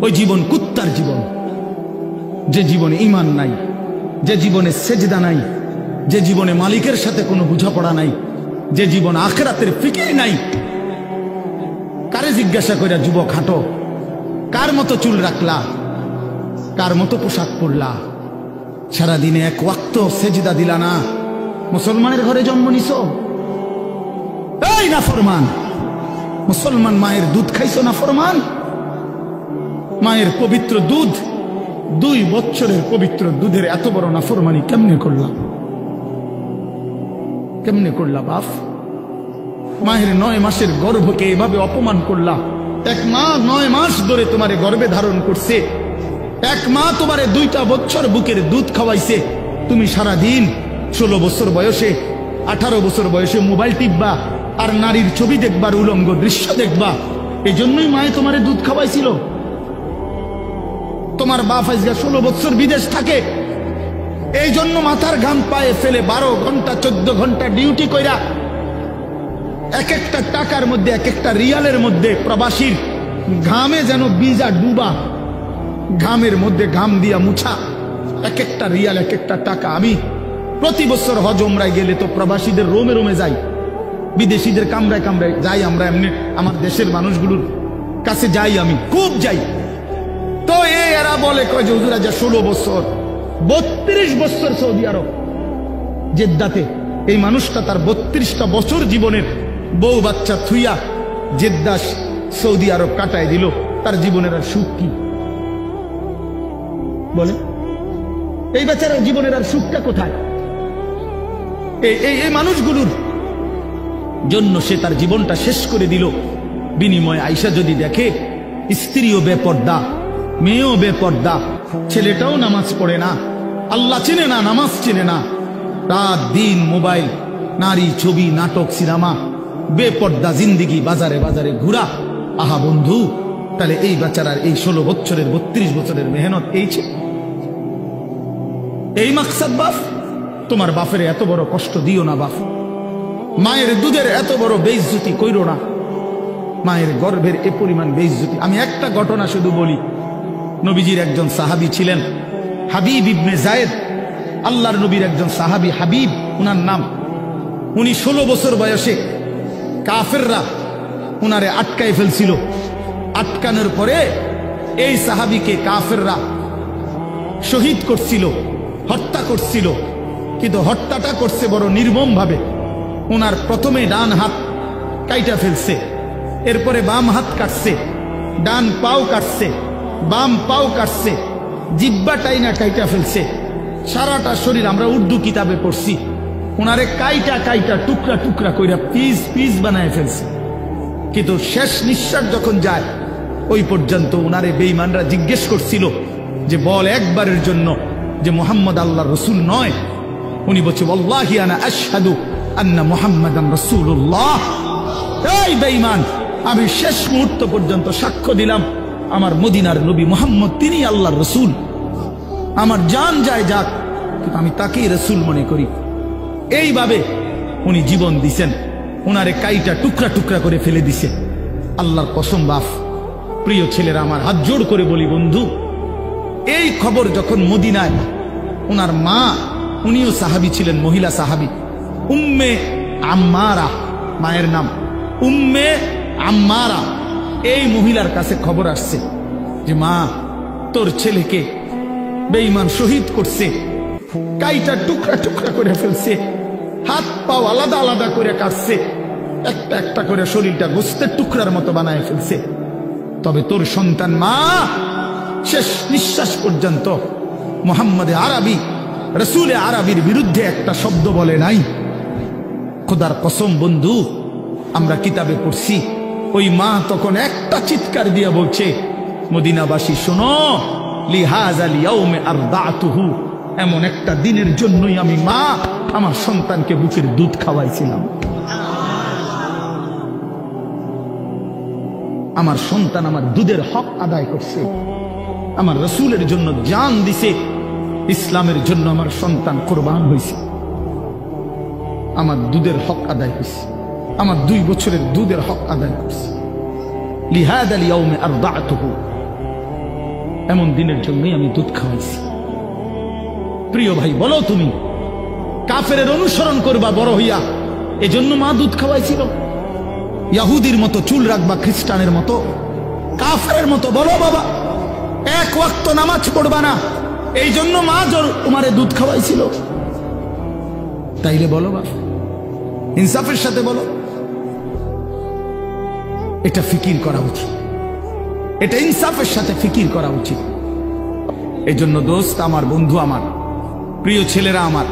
ওই জীবন কুত্তার জীবন, যে জীবনে ঈমান নাই, যে জীবনে সেজদা নাই, যে জীবনে মালিকের সাথে কোনো বোঝাপড়া নাই, যে জীবন আখিরাতের ফিকির নাই। কারে জিজ্ঞাসা কইরা যুবক হাঁটো, কার মতো চুল রাখলা, কার মতো পোশাক পরলা, সারাদিনে এক ওয়াক্ত সেজদা দিলা না, মুসলমানের ঘরে জন্ম নিছো? এই নাফরমান মুসলমান, মায়ের দুধ খাইছো নাফরমান? মায়ের পবিত্র দুধ, 2 বছরের পবিত্র দুধের এত বড় নাফরমানি কেমনে করলা? কেমনে করলা বাপ? মায়ের 9 মাসের গর্ভকে এভাবে অপমান করলা। এক মা 9 মাস ধরে তোমারে গর্ভে ধারণ করছে, এক মা তোমারে 2টা বছর বুকের দুধ খাওয়াইছে। তুমি সারা দিন 16 বছর বয়সে, 18 বছর বয়সে মোবাইল টিপবা আর নারীর ছবি দেখবার, উলঙ্গ দৃশ্য দেখবা। এই জন্যই মায়ে তোমারে দুধ খাওয়াইছিল। তোমার বাপ আজকে 16 বছর বিদেশ থাকে, এই জন্য মাথার ঘাম পায়ে ফেলে 12 ঘন্টা 14 ঘন্টা ডিউটি কইরা এক একটা টাকার মধ্যে, এক একটা রিয়ালের মধ্যে প্রবাসীর ঘামে যেন বীজা ডুবা, ঘামের মধ্যে ঘাম দিয়া মুছা, এক একটা রিয়াল, এক একটা টাকা। আমি প্রতি বছর হজ উমরায় গেলে তো প্রবাসীদের রোমে রোমে যাই, বিদেশিদের কামরায় কামরায় যাই। আমরা এমনি আমার দেশের মানুষগুলোর কাছে যাই, আমি খুব যাই। তো এরা বলে কয় যে হুজুর আজ 16 বছর 32 বছর সৌদি আরব জেদ্দাতে। এই মানুষটা তার 32টা বছর জীবনের বউ বাচ্চা থুইয়া জেদ্দা সৌদি আরব কাটায় দিল। তার জীবনের আর সুখ কি বলে? এই বেচারার জীবনের আর সুখটা কোথায়? এই মানুষগুলোর জন্য সে তার জীবনটা শেষ করে দিল। বিনিময়ে আইসা যদি দেখে স্ত্রীও বেপর্দা, মেয়েও বেপর্দা, ছেলেটাও নামাজ পড়ে না, আল্লাহ চেনে না, নামাজ চেনে না, রাত দিন মোবাইল, নারী, ছবি, নাটক, সিনেমা, বেপর্দা জিন্দিগি, বাজারে বাজারে ঘুরা। আহা বন্ধু, তাহলে এই বেচারার এই 16 বছরের 32 বছরের মেহনত এই মাকসাদ বাপ? তোমার বাপের এত বড় কষ্ট দিও না বাপ। মায়ের দুধের এত বড় বেইজ্জতি কইরো না, মায়ের গর্ভের এ পরিমাণ বেইজ্জতি। আমি একটা ঘটনা শুধু বলি। নবীজির একজন সাহাবী ছিলেন হাবিব ইবনে জায়েদ, আল্লাহর নবীর একজন সাহাবী হাবিব উনার নাম। উনি 16 বছর বয়সে কাফেররা উনারে আটকায় ফেলছিল। আটকানোর পরে এই সাহাবীকে কাফেররা শহীদ করছিল, হত্যা করছিল। কিন্তু হত্যাটা করছে বড় নির্মম ভাবে। উনার প্রথমে ডান হাত কাইটা ফেলছে, এরপরে বাম হাত কাটছে, ডান পাও কাটছে, বাম পাও কাটছে, জিব্বাটাই না কাইটা ফেলছে, সারাটা শরীর। আমরা উর্দু কিতাবে পড়ছি, উনারে কাইটা কাইটা টুকরা টুকরা কইরা পিস পিস বানায় ফেলছে। কিন্তু শেষ নিঃশ্বাস যখন যায়, ওই পর্যন্ত উনারে বেঈমানরা জিজ্ঞেস করছিল যে বল একবারের জন্য যে মুহাম্মদ আল্লাহর রাসূল নয়। উনি বলছে ওয়াল্লাহি আনা আশহাদু আন্না মুহাম্মাদান রাসূলুল্লাহ। এই বেঈমান, আমি শেষ মুহূর্ত পর্যন্ত সাক্ষ্য দিলাম আমার মদিনার নবী মুহাম্মদ তিনি আল্লাহর রাসূল। আমার জান যায় যাক, কিন্তু আমি তাকেই রাসূল মনে করি। এইভাবে উনি জীবন দিছেন। উনারে কাইটা টুকরা টুকরা করে ফেলে দিছে। আল্লাহর কসম বাপ, প্রিয় ছেলেরা, আমার হাত জোড় করে বলি বন্ধু, এই খবর যখন মদিনায় উনার মা, উনিও সাহাবী ছিলেন, মহিলা সাহাবী, উম্মে আম্মারা মায়ের নাম, উম্মে আম্মারা, এই মহিলার কাছে খবর আসছে যে মা, তোর ছেলেকে বেঈমান শহীদ করছে, কাইটা টুকরা টুকরা করে ফেলছে, হাত পাও আলাদা আলাদা করে কাটছে, একটা একটা করে শরীরটা গোস্তের টুকরার মতো বানায় ফেলছে। তবে তোর সন্তান মা শেষ নিঃশ্বাস পর্যন্ত মুহাম্মদে আরবি, রাসূলে আরবির বিরুদ্ধে একটা শব্দ বলে নাই। খোদার কসম বন্ধু, আমরা কিতাবে পড়ছি, ওই মা তখন একটা চিৎকার দিয়া বলছে, মদিনাবাসী শোনো, লিহাযাল ইয়াউমে আরদাতুহু, এমন একটা দিনের জন্যই আমি মা আমার সন্তানকে বুকের দুধ খাওয়াইছিলাম। আমার সন্তান আমার দুধের হক আদায় করছে, আমার রাসূলের জন্য জান দিছে, ইসলামের জন্য আমার সন্তান কুরবান হয়েছে, আমার দুধের হক আদায় হয়েছে, আমার 2 বছরের দুধের হক আদায় করছে। লিহাদাল ইয়াউমি আরদাতুহু, এমন দিনের জন্যই আমি দুধ খাওয়াইছি। প্রিয় ভাই, বলো তুমি কাফেরের অনুসরণ করবা বড় হইয়া, এজন্য মা দুধ খাওয়াইছিল? ইহুদির মতো চুল রাখবা, খ্রিস্টানের মতো, কাফেরের মতো? বলো বাবা, এক ওয়াক্ত নামাজ পড়বা না, এই জন্য মা তোমারে দুধ খাওয়াইছিল? তাইলে বলো বাবা, ইনসাফের সাথে বলো। এটা ফিকির করা উচিত, এটা ইনসাফের সাথে ফিকির করা উচিত। এই জন্য দোস্ত আমার, বন্ধু আমার, প্রিয় ছেলেরা আমার,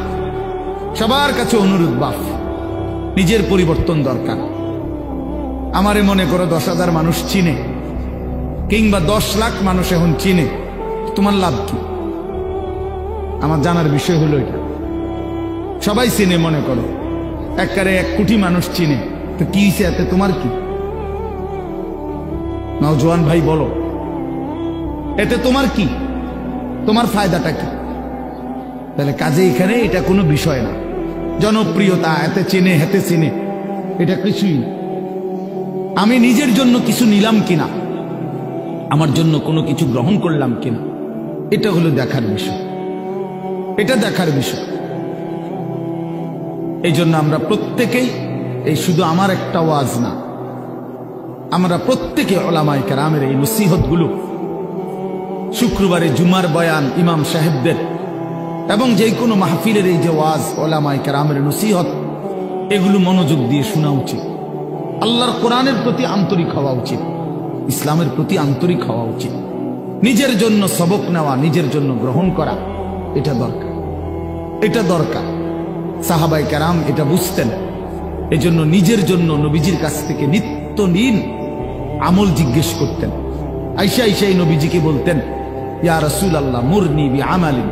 সবার কাছে অনুরোধ, বাপ নিজের পরিবর্তন দরকার। আমারে মনে করো 10,000 মানুষ চিনে, কিংবা 10 লাখ মানুষ এখন চিনে, তোমার লাভ কি? আমার জানার বিষয় হলো এটা। সবাই চিনে, মনে করো একবারে 1 কোটি মানুষ চিনে, তো কি হয়েছে এতে? তোমার কি? নওজোয়ান ভাই বলো, এতে তোমার কি? তোমার ফায়দাটা কি? তাহলে কাজে এখানে এটা কোনো বিষয় না। জনপ্রিয়তা, এতে চেনে হেতে চিনে, এটা কিছুই না। আমি নিজের জন্য কিছু নিলাম কিনা, আমার জন্য কোনো কিছু গ্রহণ করলাম কিনা, এটা হলো দেখার বিষয়, এটা দেখার বিষয়। এই জন্য আমরা প্রত্যেকেই, এই শুধু আমার একটা ওয়াজ না, আমরা প্রত্যেকে উলামায়ে কেরামের এই নসিহতগুলো, শুক্রবারে জুমার বয়ান ইমাম সাহেবদের, এবং যে কোনো মাহফিলের এই যে ওয়াজ, উলামায়ে কেরামের নসিহত, এগুলো মনোযোগ দিয়ে শোনা উচিত। আল্লাহর কোরআনের প্রতি আন্তরিক হওয়া উচিত, ইসলামের প্রতি আন্তরিক হওয়া উচিত। নিজের জন্য সবক নেওয়া, নিজের জন্য গ্রহণ করা, এটা দরকার, এটা দরকার। সাহাবায়ে কেরাম এটা বুঝতেন, এজন্য নিজের জন্য নবীজির কাছ থেকে নিত্যদিন আমল জিজ্ঞেস করতেন। আয়েশা এই নবীজিকে বলতেন, ইয়া রাসূলুল্লাহ মুরনি বিআমালিন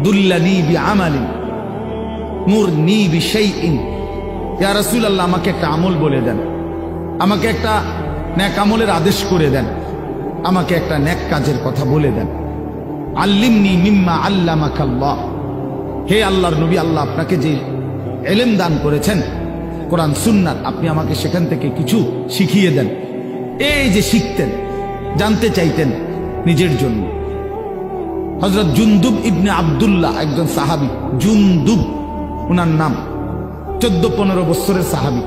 দুল্লানি বিআমালিন মুরনি বিশাইইন। ইয়া রাসূলুল্লাহ, আমাকে একটা আমল বলে দেন, আমাকে একটা নেক আমলের আদেশ করে দেন, আমাকে একটা নেক কাজের কথা বলে দেন। আল্লিমনি মিম্মা আল্লামাকাল্লাহ, হে আল্লাহর নবী, আল্লাহ আপনাকে যে ইলম দান করেছেন কোরআন সুন্নাত, আপনি আমাকে সেখান থেকে কিছু শিখিয়ে দেন। এই যে শিখতেন, জানতে চাইতেন নিজের জন্য। হযরত জুনদুব ইবনে আব্দুল্লাহ, একজন সাহাবী, জুনদুব ওনার নাম, 14-15 বছরের সাহাবী।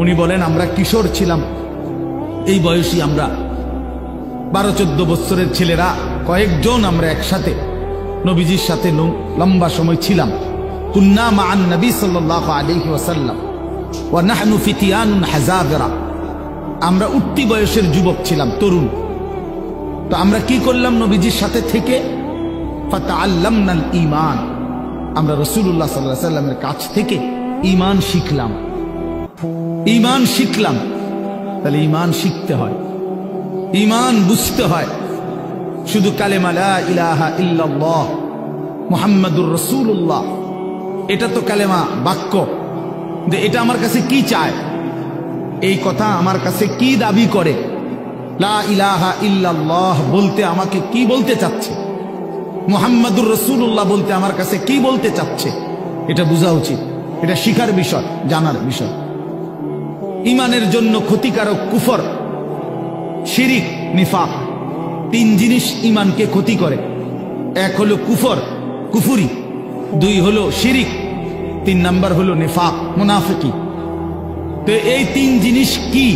উনি বলেন, আমরা কিশোর ছিলাম, এই বয়সী আমরা 12-14 বছরের ছেলেরা কয়েকজন আমরা একসাথে নবীজির সাথে লম্বা সময় ছিলাম। কুন্না মা'আন নবী সাল্লাল্লাহু আলাইহি ওয়াসাল্লাম ওয়া নাহনু ফিতিয়ানুন হাযাবিরা, আমরা উঠতি বয়সের যুবক ছিলাম, তরুণ। তো আমরা কি করলাম? নবীজির সাথে থেকে ফাতাআল্লামনাল ঈমান, আমরা রাসূলুল্লাহ সাল্লাল্লাহু আলাইহি ওয়াসাল্লামের কাছ থেকে ঈমান শিখলাম, ঈমান শিখলাম। তাহলে ঈমান শিখতে হয়, ঈমান বুঝতে হয়। শুধু কালেমা লা ইলাহা ইল্লাল্লাহ মুহাম্মাদুর রাসূলুল্লাহ, এটা তো কালেমা, বাক্য, যে এটা আমার কাছে কি চায়, এই কথা আমার কাছে কি দাবি করে, লা ইলাহা ইল্লাল্লাহ বলতে আমাকে কি বলতে চাচ্ছে, মুহাম্মাদুর রাসূলুল্লাহ বলতে আমার কাছে কি বলতে চাচ্ছে, এটা বোঝা উচিত। এটা শিখার বিষয়, জানার বিষয়। ঈমানের জন্য ক্ষতিকারক কুফর, শিরিক, নিফাক, 3 জিনিস ঈমানকে ক্ষতি করে। 1 হলো কুফর, কুফুরি, 2 হলো শিরিক, 3 নাম্বার হলো নিফাক, মুনাফিকি। তো এই 3 জিনিস কি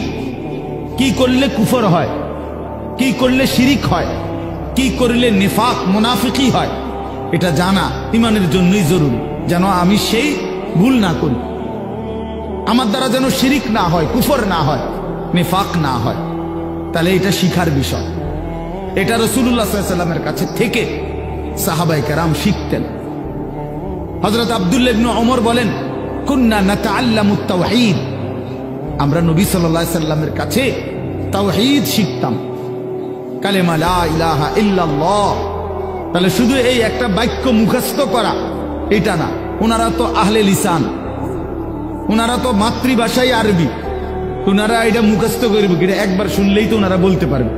কি করলে কুফর হয়, কি করলে শিরিক হয়, কি করলে নিফাক মুনাফিকি হয়, এটা জানা ঈমানের জন্যই জরুরি, যেন আমি সেই ভুল না করি, আমার দ্বারা যেন শিরিক না হয়, কুফর না হয়, নিফাক না হয়। তাহলে এটা শিখার বিষয়। এটা রাসূলুল্লাহ সাল্লাল্লাহু আলাইহি ওয়াসাল্লামের কাছে থেকে সাহাবায়ে কেরাম শিখতেন। হযরত আব্দুল্লাহ ইবনে ওমর বলেন, কুন্না নাতাআল্লামুত তাওহীদ, আমরা নবী সাল্লাল্লাহু আলাইহি ওয়াসাল্লামের কাছে তাওহীদ শিখতাম, কালেমা লা ইলাহা ইল্লাল্লাহ। তাহলে শুধু এই একটা বাক্য মুখস্থ করা এটা না, ওনারা তো আহলে লিসান, ওনারা তো মাতৃভাষাই আরবি, ওনারা এটা মুখস্থ করবে, এটা একবার শুনলেই তো ওনারা বলতে পারবে,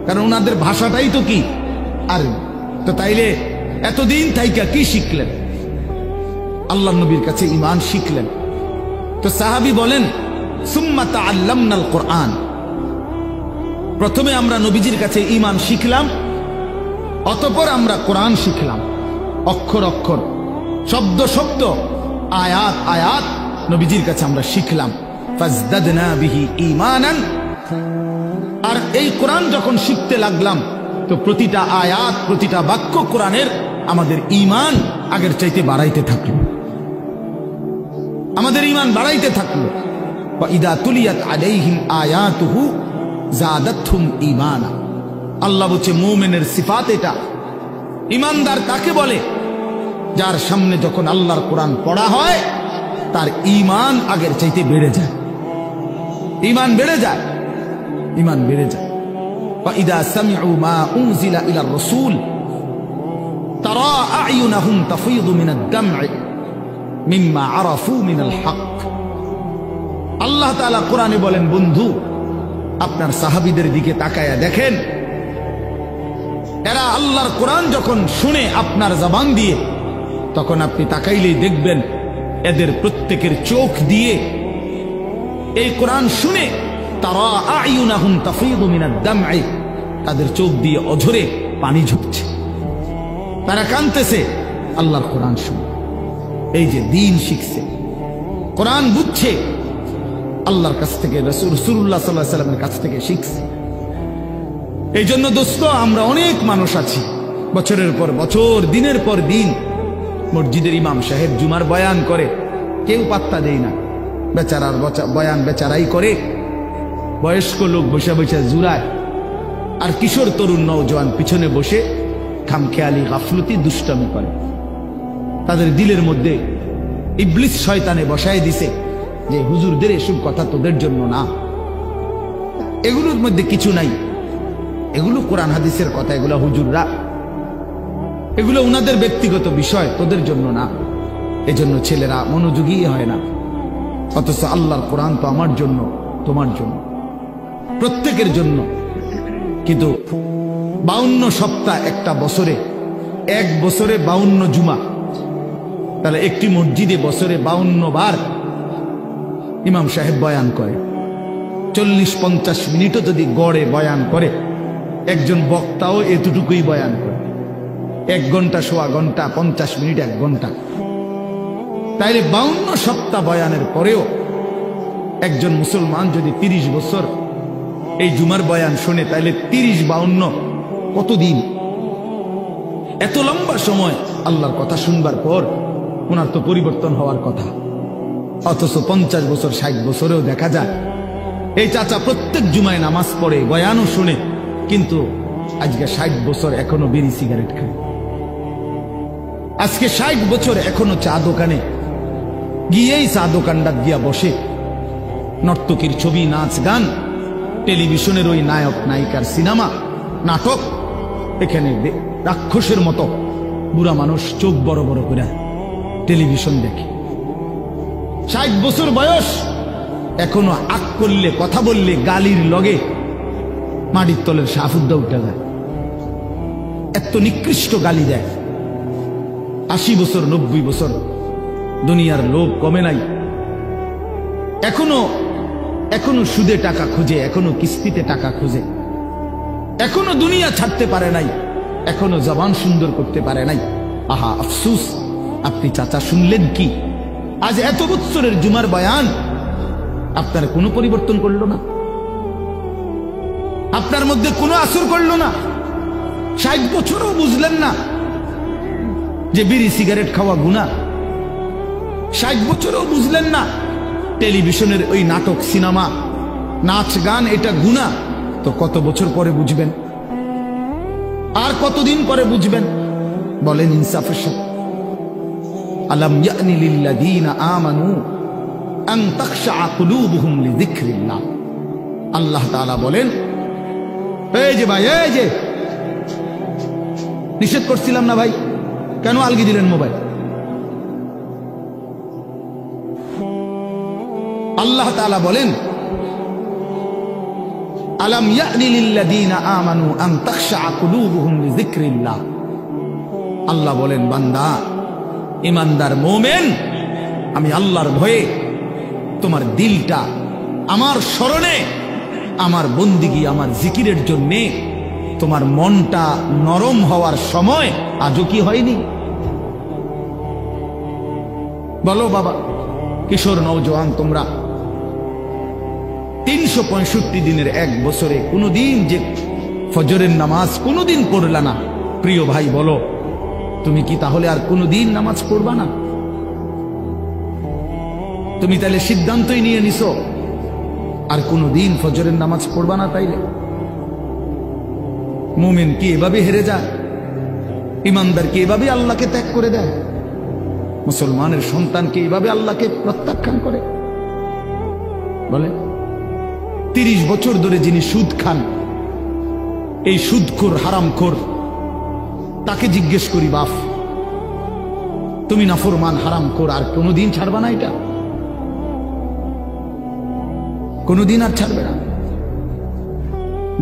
কারণ ওনাদের ভাষাটাই তো কি আরবি। তো তাইলে এতদিন থাইকা কি শিখলেন? আল্লাহ নবীর কাছে ঈমান শিখলেন। তো সাহাবী বলেন, সুম্মা তাআল্লামনাল কোরআন, প্রথমে আমরা নবীজির কাছে ঈমান শিখলাম, অতঃপর আমরা কোরআন শিখলাম, অক্ষর অক্ষর, শব্দ শব্দ, আয়াত আয়াত নবীজির কাছে আমরা শিখলাম। ফাজদাদনা বিহি ঈমানান। আর এই কোরআন যখন শিখতে লাগলাম তো প্রতিটা আয়াত, প্রতিটা বাক্য কোরআনের আমাদের ঈমান আগের চাইতে বাড়াইতে থাকলো, আমাদের ঈমান বাড়াইতে থাকলো। ওয়া ইদা তুলিয়াত আলাইহিম আয়াতুহু যাদাতহুম ঈমানা। আল্লাহ বলছে মুমিনের সিফাত এটা। ঈমানদার কাকে বলে? যার সামনে যখন আল্লাহর কোরআন পড়া হয় তার ঈমান আগের চাইতে বেড়ে যায়, ঈমান বেড়ে যায়, ঈমান বেড়ে যায়। ওয়া ইদা সামিউ মা উনজিলা ইলার রাসূল তারা আ'য়ুনাহুম তাফীদু মিনাদ দাম'i মিম্মা আরাফু মিনাল হক। আল্লাহ তাআলা কোরআনে বলেন, বন্ধু আপনার সাহাবীদের দিকে তাকায়া দেখেন, এরা আল্লাহর কোরআন যখন শুনে আপনার জবান দিয়ে, তখন আপনি তাকাইলেই দেখবেন এদের প্রত্যেকের চোখ দিয়ে এই কোরআন শুনে তারা আ'য়ুনাহুম তাফীদু মিনাদ দাম'i, তাদের চোখ দিয়ে অঝরে পানি ঝরছে, তারা কাঁদতেছে আল্লাহর কোরআন শুনে। এই যে দ্বীন শিখছে, কোরআন বুঝছে, আল্লাহর কাছ থেকে, রাসূলুল্লাহ সাল্লাল্লাহু আলাইহি ওয়াসাল্লামের কাছ থেকে শিখছে। এই জন্য দোস্ত, আমরা অনেক মানুষ আছি বছরের পর বছর, দিনের পর দিন মসজিদের ইমাম সাহেব জুমার বয়ান করে, কেউ পাত্তা দেয় না, বেচারার বয়ান বেচারাই করে, বয়স্ক লোক বসে বসে জুড়ায়, আর কিশোর তরুণ নওজোয়ান পিছনে বসে খামখেয়ালি গাফলতি দুষ্টামি করে। তাদের দিলের মধ্যে ইবলিস শয়তানে বসায় দিছে যে হুজুরদের এসব কথা তোদের জন্য না, এগুলোর মধ্যে কিছু নাই, এগুলো কোরআন হাদিসের কথা, এগুলো হুজুররা, এগুলো উনাদের ব্যক্তিগত বিষয়, তোদের জন্য না। এজন্য ছেলেরা মনোযোগী হয় না। অথচ আল্লাহর কোরআন তো আমার জন্য, তোমার জন্য, প্রত্যেকের জন্য। কিন্তু 52 সপ্তাহ একটা বছরে, এক বছরে 52 জুমা, তাহলে একটি মসজিদে বছরে 52 বার ইমাম সাহেব বয়ান করে। 40-50 মিনিটও যদি গড়ে বয়ান করে, একজন বক্তাও এতটুকুই বয়ান করে, 1 ঘন্টা, সোয়া ঘন্টা, 50 মিনিট, 1 ঘন্টা। তাইলে 52 সপ্তাহ বয়ানের পরেও একজন মুসলমান যদি 30 বছর এই জুমার বয়ান শুনে, তাইলে 30-52 কতদিন? এত লম্বা সময় আল্লাহর কথা শুনবার পর ওনার তো পরিবর্তন হওয়ার কথা। অথচ 50 বছর, 60 বছরেও দেখা যায় এই চাচা প্রত্যেক জুমায় নামাজ পড়ে, বয়ানও শুনে, কিন্তু আজকে 60 বছর এখনো বিড়ি সিগারেট খায়। আজকে 60 বছর এখনো চা দোকানে গিয়েই চা দোকানটা দিয়া বসে, নর্তকীর ছবি, নাচ গান, টেলিভিশনের ওই নায়ক নায়িকার সিনেমা, নাটক, এখানে রাক্ষসের মতো বুড়া মানুষ চোখ বড় বড় করে টেলিভিশন দেখে। 60 বছর বয়স, এখনো আক করলে, কথা বললে গালির লগে মাটির তলের সাফুদ্দা উঠে যায়, এত নিকৃষ্ট গালি দেয়। 80 বছর, 90 বছর, দুনিয়ার লোভ কমে নাই, এখনো সুদে টাকা খুঁজে, এখনো কিস্তিতে টাকা খুঁজে, এখনো দুনিয়া ছাড়তে পারে নাই, এখনো জবান সুন্দর করতে পারে নাই। আহা আফসুস, আপনি চাচা শুনলেন কি? আজ এত বছরের জুমার বয়ান আপনার কোনো পরিবর্তন করলো না, আপনার মধ্যে কোনো আসর করলো না। 60 বছরও বুঝলেন না যে বিড়ি সিগারেট খাওয়া গুনাহ। 60 বছরও বুঝলেন না টেলিভিশনের ওই নাটক, সিনেমা, নাচ গান এটা গুনাহ। তো কত বছর পরে বুঝবেন? আর কতদিন পরে বুঝবেন? বলেন ইনসাফের সাথে। আলাম ইয়ানি লিল্লাযীনা আমানু আন তাখশা কুলুবুহুম লিযিকরিল্লাহ। আল্লাহ তাআলা বলেন, এই যে ভাই, এই যে নিষেধ করছিলাম না ভাই, কেন আলগি দিলেন মোবাইল? আল্লাহ তাআলা বলেন, আলাম ইয়ানি লিল্লাযীনা আমানু আন তাখশা কুলুবুহুম লিযিকরিল্লাহ। আল্লাহ বলেন, বান্দা, ঈমানদার মুমিন, আমি আল্লাহর ভয়ে তোমার দিলটা আমার স্মরণে আমার বন্দিগি আমার জিকিরের জন্যে তোমার মনটা নরম হওয়ার সময় আজও কি হয়নি? বলো বাবা, কিশোর নওজোয়ান, তোমরা 365 দিনের এক বছরে কোনোদিন যে ফজরের নামাজ কোনোদিন পড়লা না, প্রিয় ভাই বলো, তুমি কি তাহলে আর কোনোদিন নামাজ পড়বা না? তুমি তাহলে সিদ্ধান্তই নিয়ে নিছো আর কোনোদিন ফজরের নামাজ পড়বা না? তাইলে মুমিন কি এভাবে হেরে যায়? ইমানদার কি এভাবে আল্লাহকে ত্যাগ করে দেয়? মুসলমানের সন্তান কি এভাবে আল্লাহকে প্রত্যাখ্যান করে? বলে 30 বছর ধরে যিনি সুদ খান, এই সুদখোর হারামখোর, তাকে জিজ্ঞেস করি, বাপ তুমি নাফরমান হারামখোর, আর কোনোদিন ছাড়বা না? এটা কোনোদিন আর ছাড়বে না।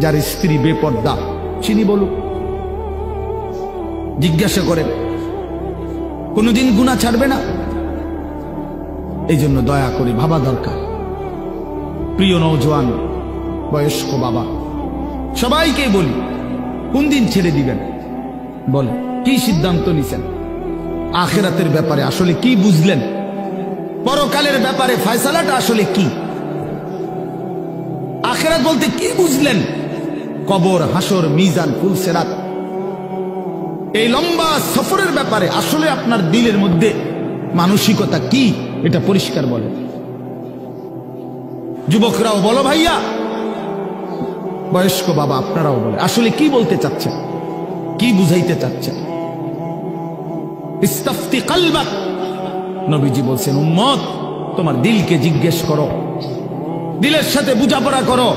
যার স্ত্রী বেপর্দা চিনি বলুক, জিজ্ঞাসা করেন, কোনোদিন গুনাহ ছাড়বে না? এই জন্য দয়া করে ভাবা দরকার। প্রিয় নওজোয়ান, বয়স্ক বাবা, সবাইকে বলি, কোন দিন ছেড়ে দিবেন? বল, কি সিদ্ধান্ত নিছেন? আখিরাতের ব্যাপারে আসলে কি বুঝলেন? পরকালের ব্যাপারে ফয়সালাটা আসলে কি? আখিরাত বলতে কি বুঝলেন? কবর, হাসর, মিজান, ফুলসেরাত, এই লম্বা সফরের ব্যাপারে আসলে আপনার দিলের মধ্যে মানসিকতা কি, এটা পরিষ্কার বলেন। যুবকরাও বলো ভাইয়া, বয়স্ক বাবা আপনারাও বলে, আসলে কি বলতে চাচ্ছেন, কি বুঝাইতে চাচ্ছেন? ইস্তাফতি কলবাক, নবীজি বলছেন, উম্মত তোমার দিলকে জিজ্ঞেস করো, দিলের সাথে বুঝাপড়া করো,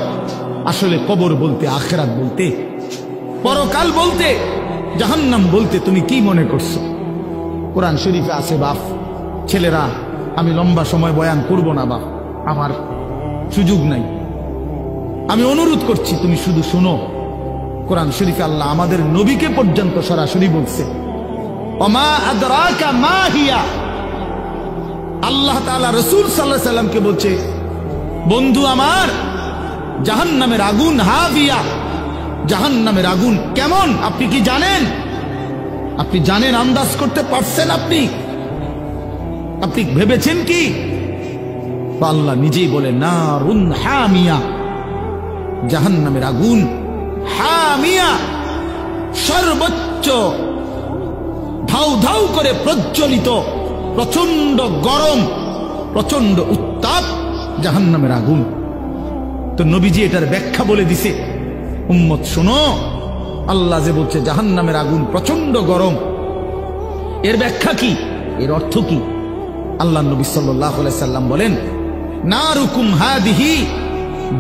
আসলে কবর বলতে, আখিরাত বলতে, পরকাল বলতে, জাহান্নাম বলতে তুমি কি মনে করছো? কোরআন শরীফে আছে বাপ, ছেলেরা আমি লম্বা সময় বয়ান করব না বাপ, আমার সুযোগ নাই, আমি অনুরোধ করছি তুমি শুধু শোনো। কোরআন শরীফে আল্লাহ আমাদের নবীকে পর্যন্ত সরাসরি বলছে, ওমা আদরাকা মা হিয়া, আল্লাহ তাআলা রাসূল সাল্লাল্লাহু আলাইহি সাল্লামকে বলছে, বন্ধু আমার, জাহান্নামের আগুন হাবিয়া, জাহান্নামের আগুন কেমন আপনি কি জানেন? আপনি জানেন, আন্দাজ করতে পারছেন? আপনি ভেবেছেন কি? আল্লাহ নিজেই বলে, নারুন হামিয়া, জাহান্নামের আগুন হামিয়া, সর্বোচ্চ ধাউ ধাউ করে প্রজ্বলিত, প্রচন্ড গরম, প্রচন্ড উত্তাপ জাহান্নামের আগুন। তো নবীজি এটার ব্যাখ্যা বলে দিছে, উম্মত শোনো, আল্লাহ যে বলছে জাহান্নামের আগুন প্রচন্ড গরম, এর ব্যাখ্যা কি, এর অর্থ কি? আল্লাহ নবী সাল্লাল্লাহু আলাইহি সাল্লাম বলেন, নারুকুম হাদিহি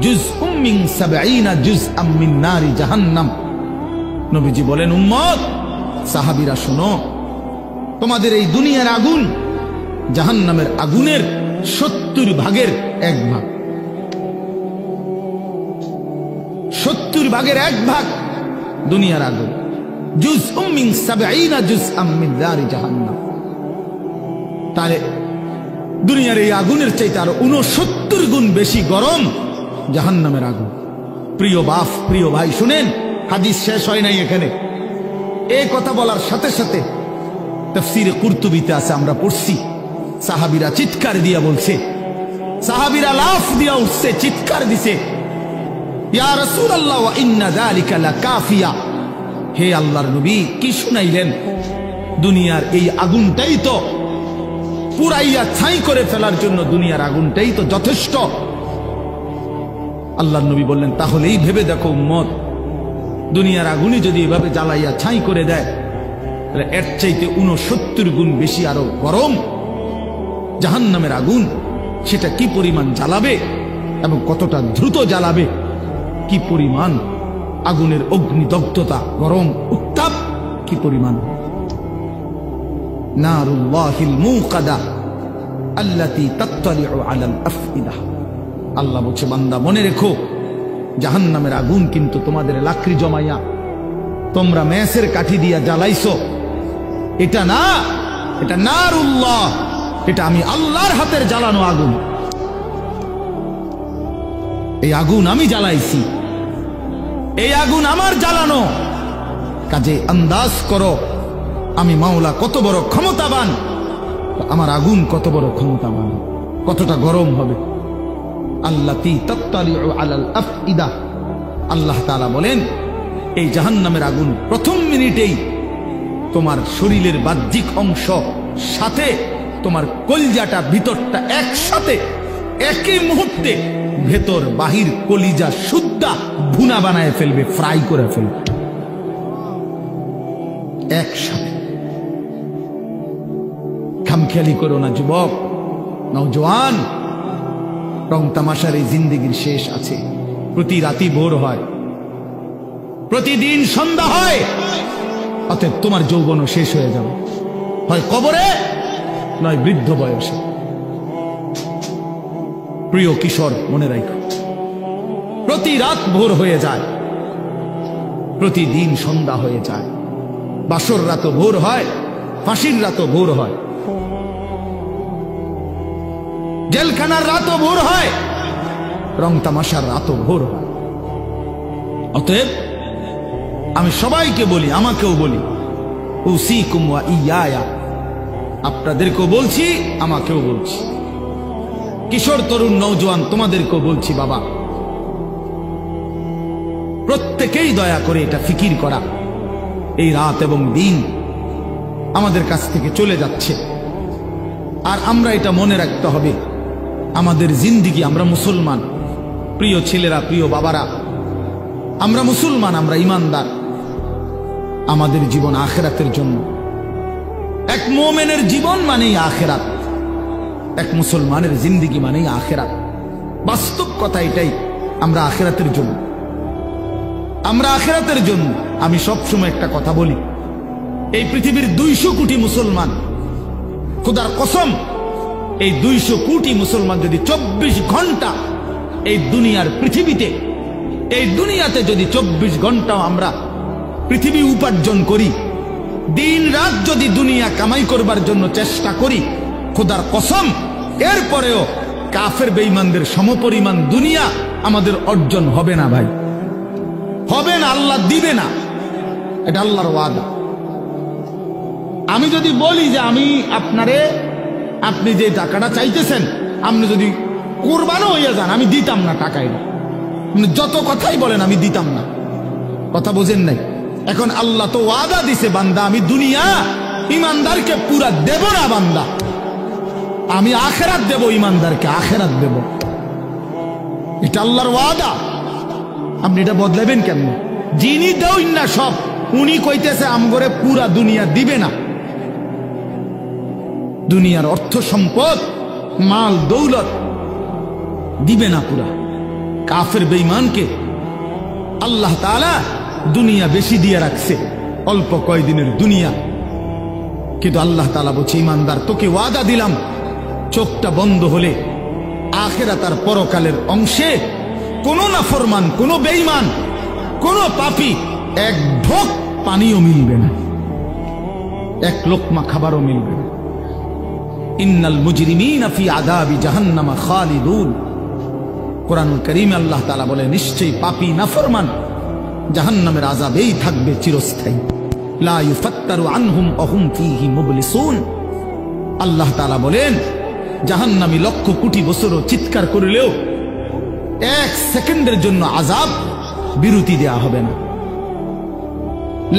জুজউম মিন 70 জুজআম মিন নারি জাহান্নাম। নবীজি বলেন, উম্মত, সাহাবীরা শোনো, তোমাদের এই দুনিয়ার আগুন জাহান্নামের আগুনের 70 ভাগের 1 ভাগ, 70 ভাগের 1 ভাগ দুনিয়ার আগুন। জুজউম মিন 70 জুজআম মিন নারি জাহান্নাম। তাহলে দুনিয়ার এই আগুনের চাইতে আরো 69 গুণ বেশি গরম জাহান্নামের আগুন। প্রিয় বাপ, প্রিয় ভাই, শুনেন, হাদিস শেষ হয় নাই এখানে। এই কথা বলার সাথে সাথে তাফসীরে কুরতুবীতে আছে, আমরা পড়ছি, সাহাবীরা চিৎকার দিয়া বলছে, সাহাবীরা লাফ দিয়া উঠছে, চিৎকার দিছে, ইয়া রাসূলুল্লাহ ওয়া ইন্না যালিকা লাকাফিয়া, হে আল্লাহর নবী, কি শুনাইলেন? দুনিয়ার এই আগুনটাই তো পুরাইয়া ছাই করে ফেলার জন্য, দুনিয়ার আগুনটাই তো যথেষ্ট। আল্লাহর নবী বললেন, তাহলেই ভেবে দেখো উম্মত, দুনিয়ার আগুনই যদি এভাবে জ্বালাইয়া ছাই করে দেয়, তাহলে এর চাইতে 69 গুণ বেশি আরো গরম জাহান্নামের আগুন, সেটা কি পরিমাণ জ্বালাবে এবং কতটা দ্রুত জ্বালাবে, কি পরিমাণ আগুনের অগ্নিদগ্ধতা, গরম উত্তাপ কি পরিমাণ। নারুল্লাহিল মুকাদা আল্লাতী তাত্তালিউ আলাল আফইদা, আল্লাহ বলছে, বান্দা মনে রেখো, জাহান্নামের আগুন কিন্তু তোমাদের লাকড়ি জমাইয়া তোমরা মেসের কাঠি দিয়া জ্বালাইছো, এটা না, এটা নারুল্লাহ, এটা আমি আল্লাহর হাতের জ্বালানো আগুন। এই আগুন আমি জ্বালাইছি, এই আগুন আমার জ্বালানো। কাজে আন্দাজ করো আমি মাওলা কত বড় ক্ষমতাবান, আমার আগুন কত বড় ক্ষমতাবান, কতটা গরম হবে। আল্লাতী তাত্তালিউ আলাল আফইদা, আল্লাহ তাআলা বলেন এই জাহান্নামের আগুন প্রথম মিনিটেই তোমার শরীরের বাহ্যিক অংশ সাথে তোমার কলিজাটা ভিতরটা একসাথে একই মুহূর্তে ভেতর বাহির কলিজা সুদ্ধা ভুনা বানায় ফেলবে, ফ্রাই করে ফেলবে একসাথে। খামখেয়ালি করো না যুবক, নওজোয়ান। রং তামাশার এই জিন্দেগির শেষ আছে। প্রতি রাতি ভোর হয়, প্রতিদিন সন্ধ্যা হয়। অতএব তোমার যৌবনও শেষ হয়ে যাবে, হয় কবরে নয় বৃদ্ধ বয়সে। প্রিয় কিশোর, মনে রাখো প্রতি রাত ভোর হয়ে যায়, প্রতিদিন সন্ধ্যা হয়ে যায়। বাসর রাতও ভোর হয়, ফাঁসির রাতও ভোর হয়, জেলখানার রাতও ভোর হয়, রং তামাশার রাতও ভোর হয়। অতএব আমি সবাইকে বলি, আমাকেও বলি, উসিকুম ওয়া ইয়া, আপনাদেরকেও বলছি আমাকেও বলছি, কিশোর তরুণ নওজোয়ান তোমাদেরকেও বলছি, বাবা প্রত্যেকেই দয়া করে এটা ফিকির করা, এই রাত এবং দিন আমাদের কাছ থেকে চলে যাচ্ছে। আর আমরা এটা মনে রাখতে হবে, আমাদের জিন্দিগি, আমরা মুসলমান, প্রিয় ছেলেরা, প্রিয় বাবারা, আমরা মুসলমান, আমরা ইমানদার। আমাদের জীবন আখেরাতের জন্য। এক মুমিনের জীবন মানেই আখেরাত, এক মুসলমানের জিন্দিগি মানেই আখেরাত। বাস্তব কথা এটাই, আমরা আখেরাতের জন্য, আমরা আখেরাতের জন্য। আমি সবসময় একটা কথা বলি, এই পৃথিবীর 200 কোটি মুসলমান, খোদার কসম, এই 200 কোটি মুসলমান যদি 24 ঘন্টা এই দুনিয়ার পৃথিবীতে, এই দুনিয়াতে যদি 24 ঘন্টাও আমরা পৃথিবী উপার্জন করি, দিন রাত যদি দুনিয়া কামাই করবার জন্য চেষ্টা করি, খোদার কসম এরপরেও কাফের বেঈমানদের সমপরিমাণ দুনিয়া আমাদের অর্জন হবে না ভাই, হবে না, আল্লাহ দিবে না, এটা আল্লাহর ওয়াদা। আমি যদি বলি যে আমি আপনারে, আপনি যে টাকাটা চাইতেছেন, আপনি যদি কুরবানও হইয়া যান, আমি দিতাম না টাকা, এটা যত কথাই বলেন আমি দিতাম না, কথা বোঝেন নাই। এখন আল্লাহ তো ওয়াদা দিছে, বান্দা আমি দুনিয়া ইমানদারকে পুরা দেব না, বান্দা আমি আখেরাত দেব, ইমানদারকে আখেরাত দেব, এটা আল্লাহর ওয়াদা। আপনি এটা বদলাবেন কেন? যিনি দেন না সব, উনি কইতেছে আমগরে পুরা দুনিয়া দিবে না। দুনিয়ার অর্থ সম্পদ, মাল দৌলত দিবে না পুরা। কাফের বেঈমানকে আল্লাহ তাআলা দুনিয়া বেশি দিয়ে রাখছে, অল্প কয়দিনের দুনিয়া। কিন্তু আল্লাহ তাআলা বলছে, ইমানদার তোকে ওয়াদা দিলাম, চোখটা বন্ধ হলে আখিরাত আর পরকালের অংশে কোনো নাফরমান, কোনো বেঈমান, কোনো পাপী এক ঢোক পানিও মিলবে না, এক লোকমা খাবারও মিলবে না। ইন্নাল মুজরিমিনা ফি আযাবি জাহান্নামা খালিদুন। কোরআনুল কারীমে আল্লাহ তাআলা বলে, নিশ্চয়ই পাপী নাফরমান জাহান্নামের আযাবেই থাকবে চিরস্থায়ী। লা ইউফাত্তারু আনহুম ওয়া হুম ফীহি মুবলিসুন। আল্লাহ তাআলা বলেন, জাহান্নামী লক্ষ কোটি বছরও চিৎকার করলেও 1 সেকেন্ডের জন্য আযাব বিরতি দেয়া হবে না।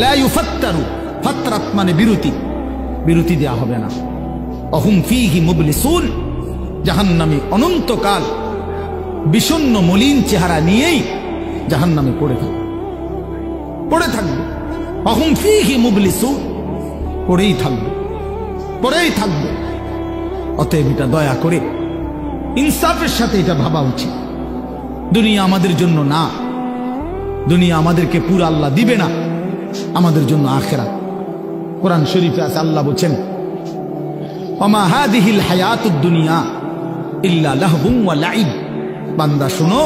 লা ইউফাত্তারু, ফাতরাত মানে বিরতি, বিরতি দেয়া হবে না। ওয়া হুম ফীহি মুবলিসুন। জাহান্নামী অনন্তকাল বিষণ্ণ মলিন চেহারা নিয়েই জাহান্নামে পড়ে থাকবে, পড়ে থাকবে। ওয়া হুম ফীহি মুবলিসুন, পড়েই থাকবে, পড়েই থাকবে। অতএব এটা দয়া করে ইনসাফের সাথে এটা ভাবা উচিত। দুনিয়া আমাদের জন্য না, দুনিয়া আমাদেরকে পুরো আল্লাহ দিবে না, আমাদের জন্য আখিরাত। কোরআন শরীফে আছে, আল্লাহ বলেন, ওমা হাদিহিল হায়াতুদ দুনিয়া ইল্লা লাহবুন ওয়া লাইব। বান্দা শোনো,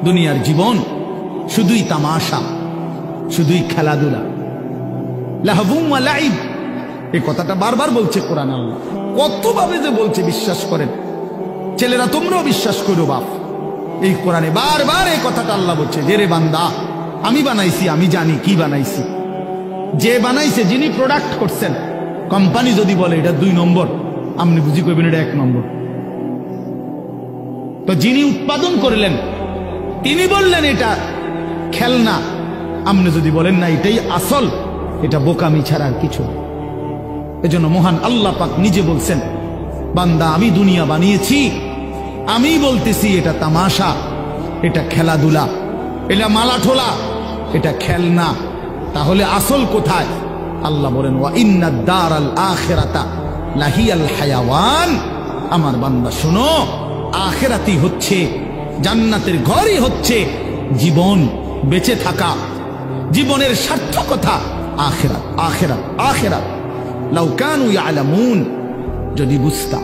দুনিয়ার জীবন শুধুই তামাশা, শুধুই খেলাধুলা। লাহবুন ওয়া লাইব, এই কথাটা বারবার বলছে কোরআন। আল্লাহ কতভাবে যে বলছে বিশ্বাস করেন। ছেলেরা তোমরাও বিশ্বাস করো, বাপ এই কোরআনে বারবার এই কথাটা আল্লাহ বলছে যে রে বান্দা, আমি বানাইছি, আমি জানি কি বানাইছি। যে বানাইছে, যিনি প্রোডাক্ট করছেন, কোম্পানি যদি বলে এটা 2 নম্বর, আপনি বুঝি কইবেন এটা 1 নম্বর। তো যিনি উৎপাদন করলেন তিনি বললেন এটা খেলনা, আপনি যদি বলেন না এটাই আসল, এটা বোকামি ছাড়া আর কিছু। এজন্য মহান আল্লাহ পাক নিজে বলছেন, বান্দা আমি দুনিয়া বানিয়েছি, আমি বলতেছি এটা তামাশা, এটা খেলাধুলা, এটা মালাঠোলা, এটা খেলনা। তাহলে আসল কোথায়? আল্লাহ বলেন ওয়া ইন্নাদ দারাল আখিরাতা লাহিয়াল হায়াওয়ান। আমার বান্দা শোনো, আখিরাতই হচ্ছে, জান্নাতের ঘরই হচ্ছে জীবন, বেঁচে থাকা, জীবনের সার্থকতা আখিরাত, আখিরাত, আখিরাত। লাউ কানু ইয়ালামুন, যদি বুঝতা।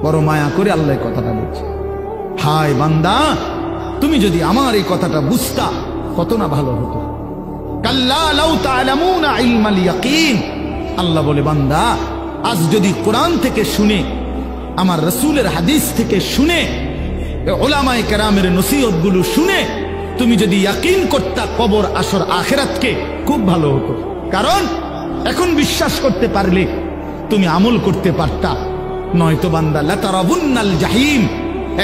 বড় মায়া করে আল্লাহ কথাটা বলছে, হায় বান্দা, তুমি যদি আমার এই কথাটা বুঝতা কত না ভালো হতো। কাল্লা লাউ তা'লামুনা ইলমাল ইয়াকিন। আল্লাহ বলে বান্দা, আজ যদি কোরআন থেকে শুনে, আমার রাসূলের হাদিস থেকে শুনে, উলামায়ে কেরামের নসিহত গুলো শুনে তুমি যদি ইয়াকিন করতা কবর, আসর, আখিরাতকে, খুব ভালো হতো। কারণ এখন বিশ্বাস করতে পারলে তুমি আমল করতে পারতা। নয়তো বান্দা লাতারাবুন্নাল জাহিম,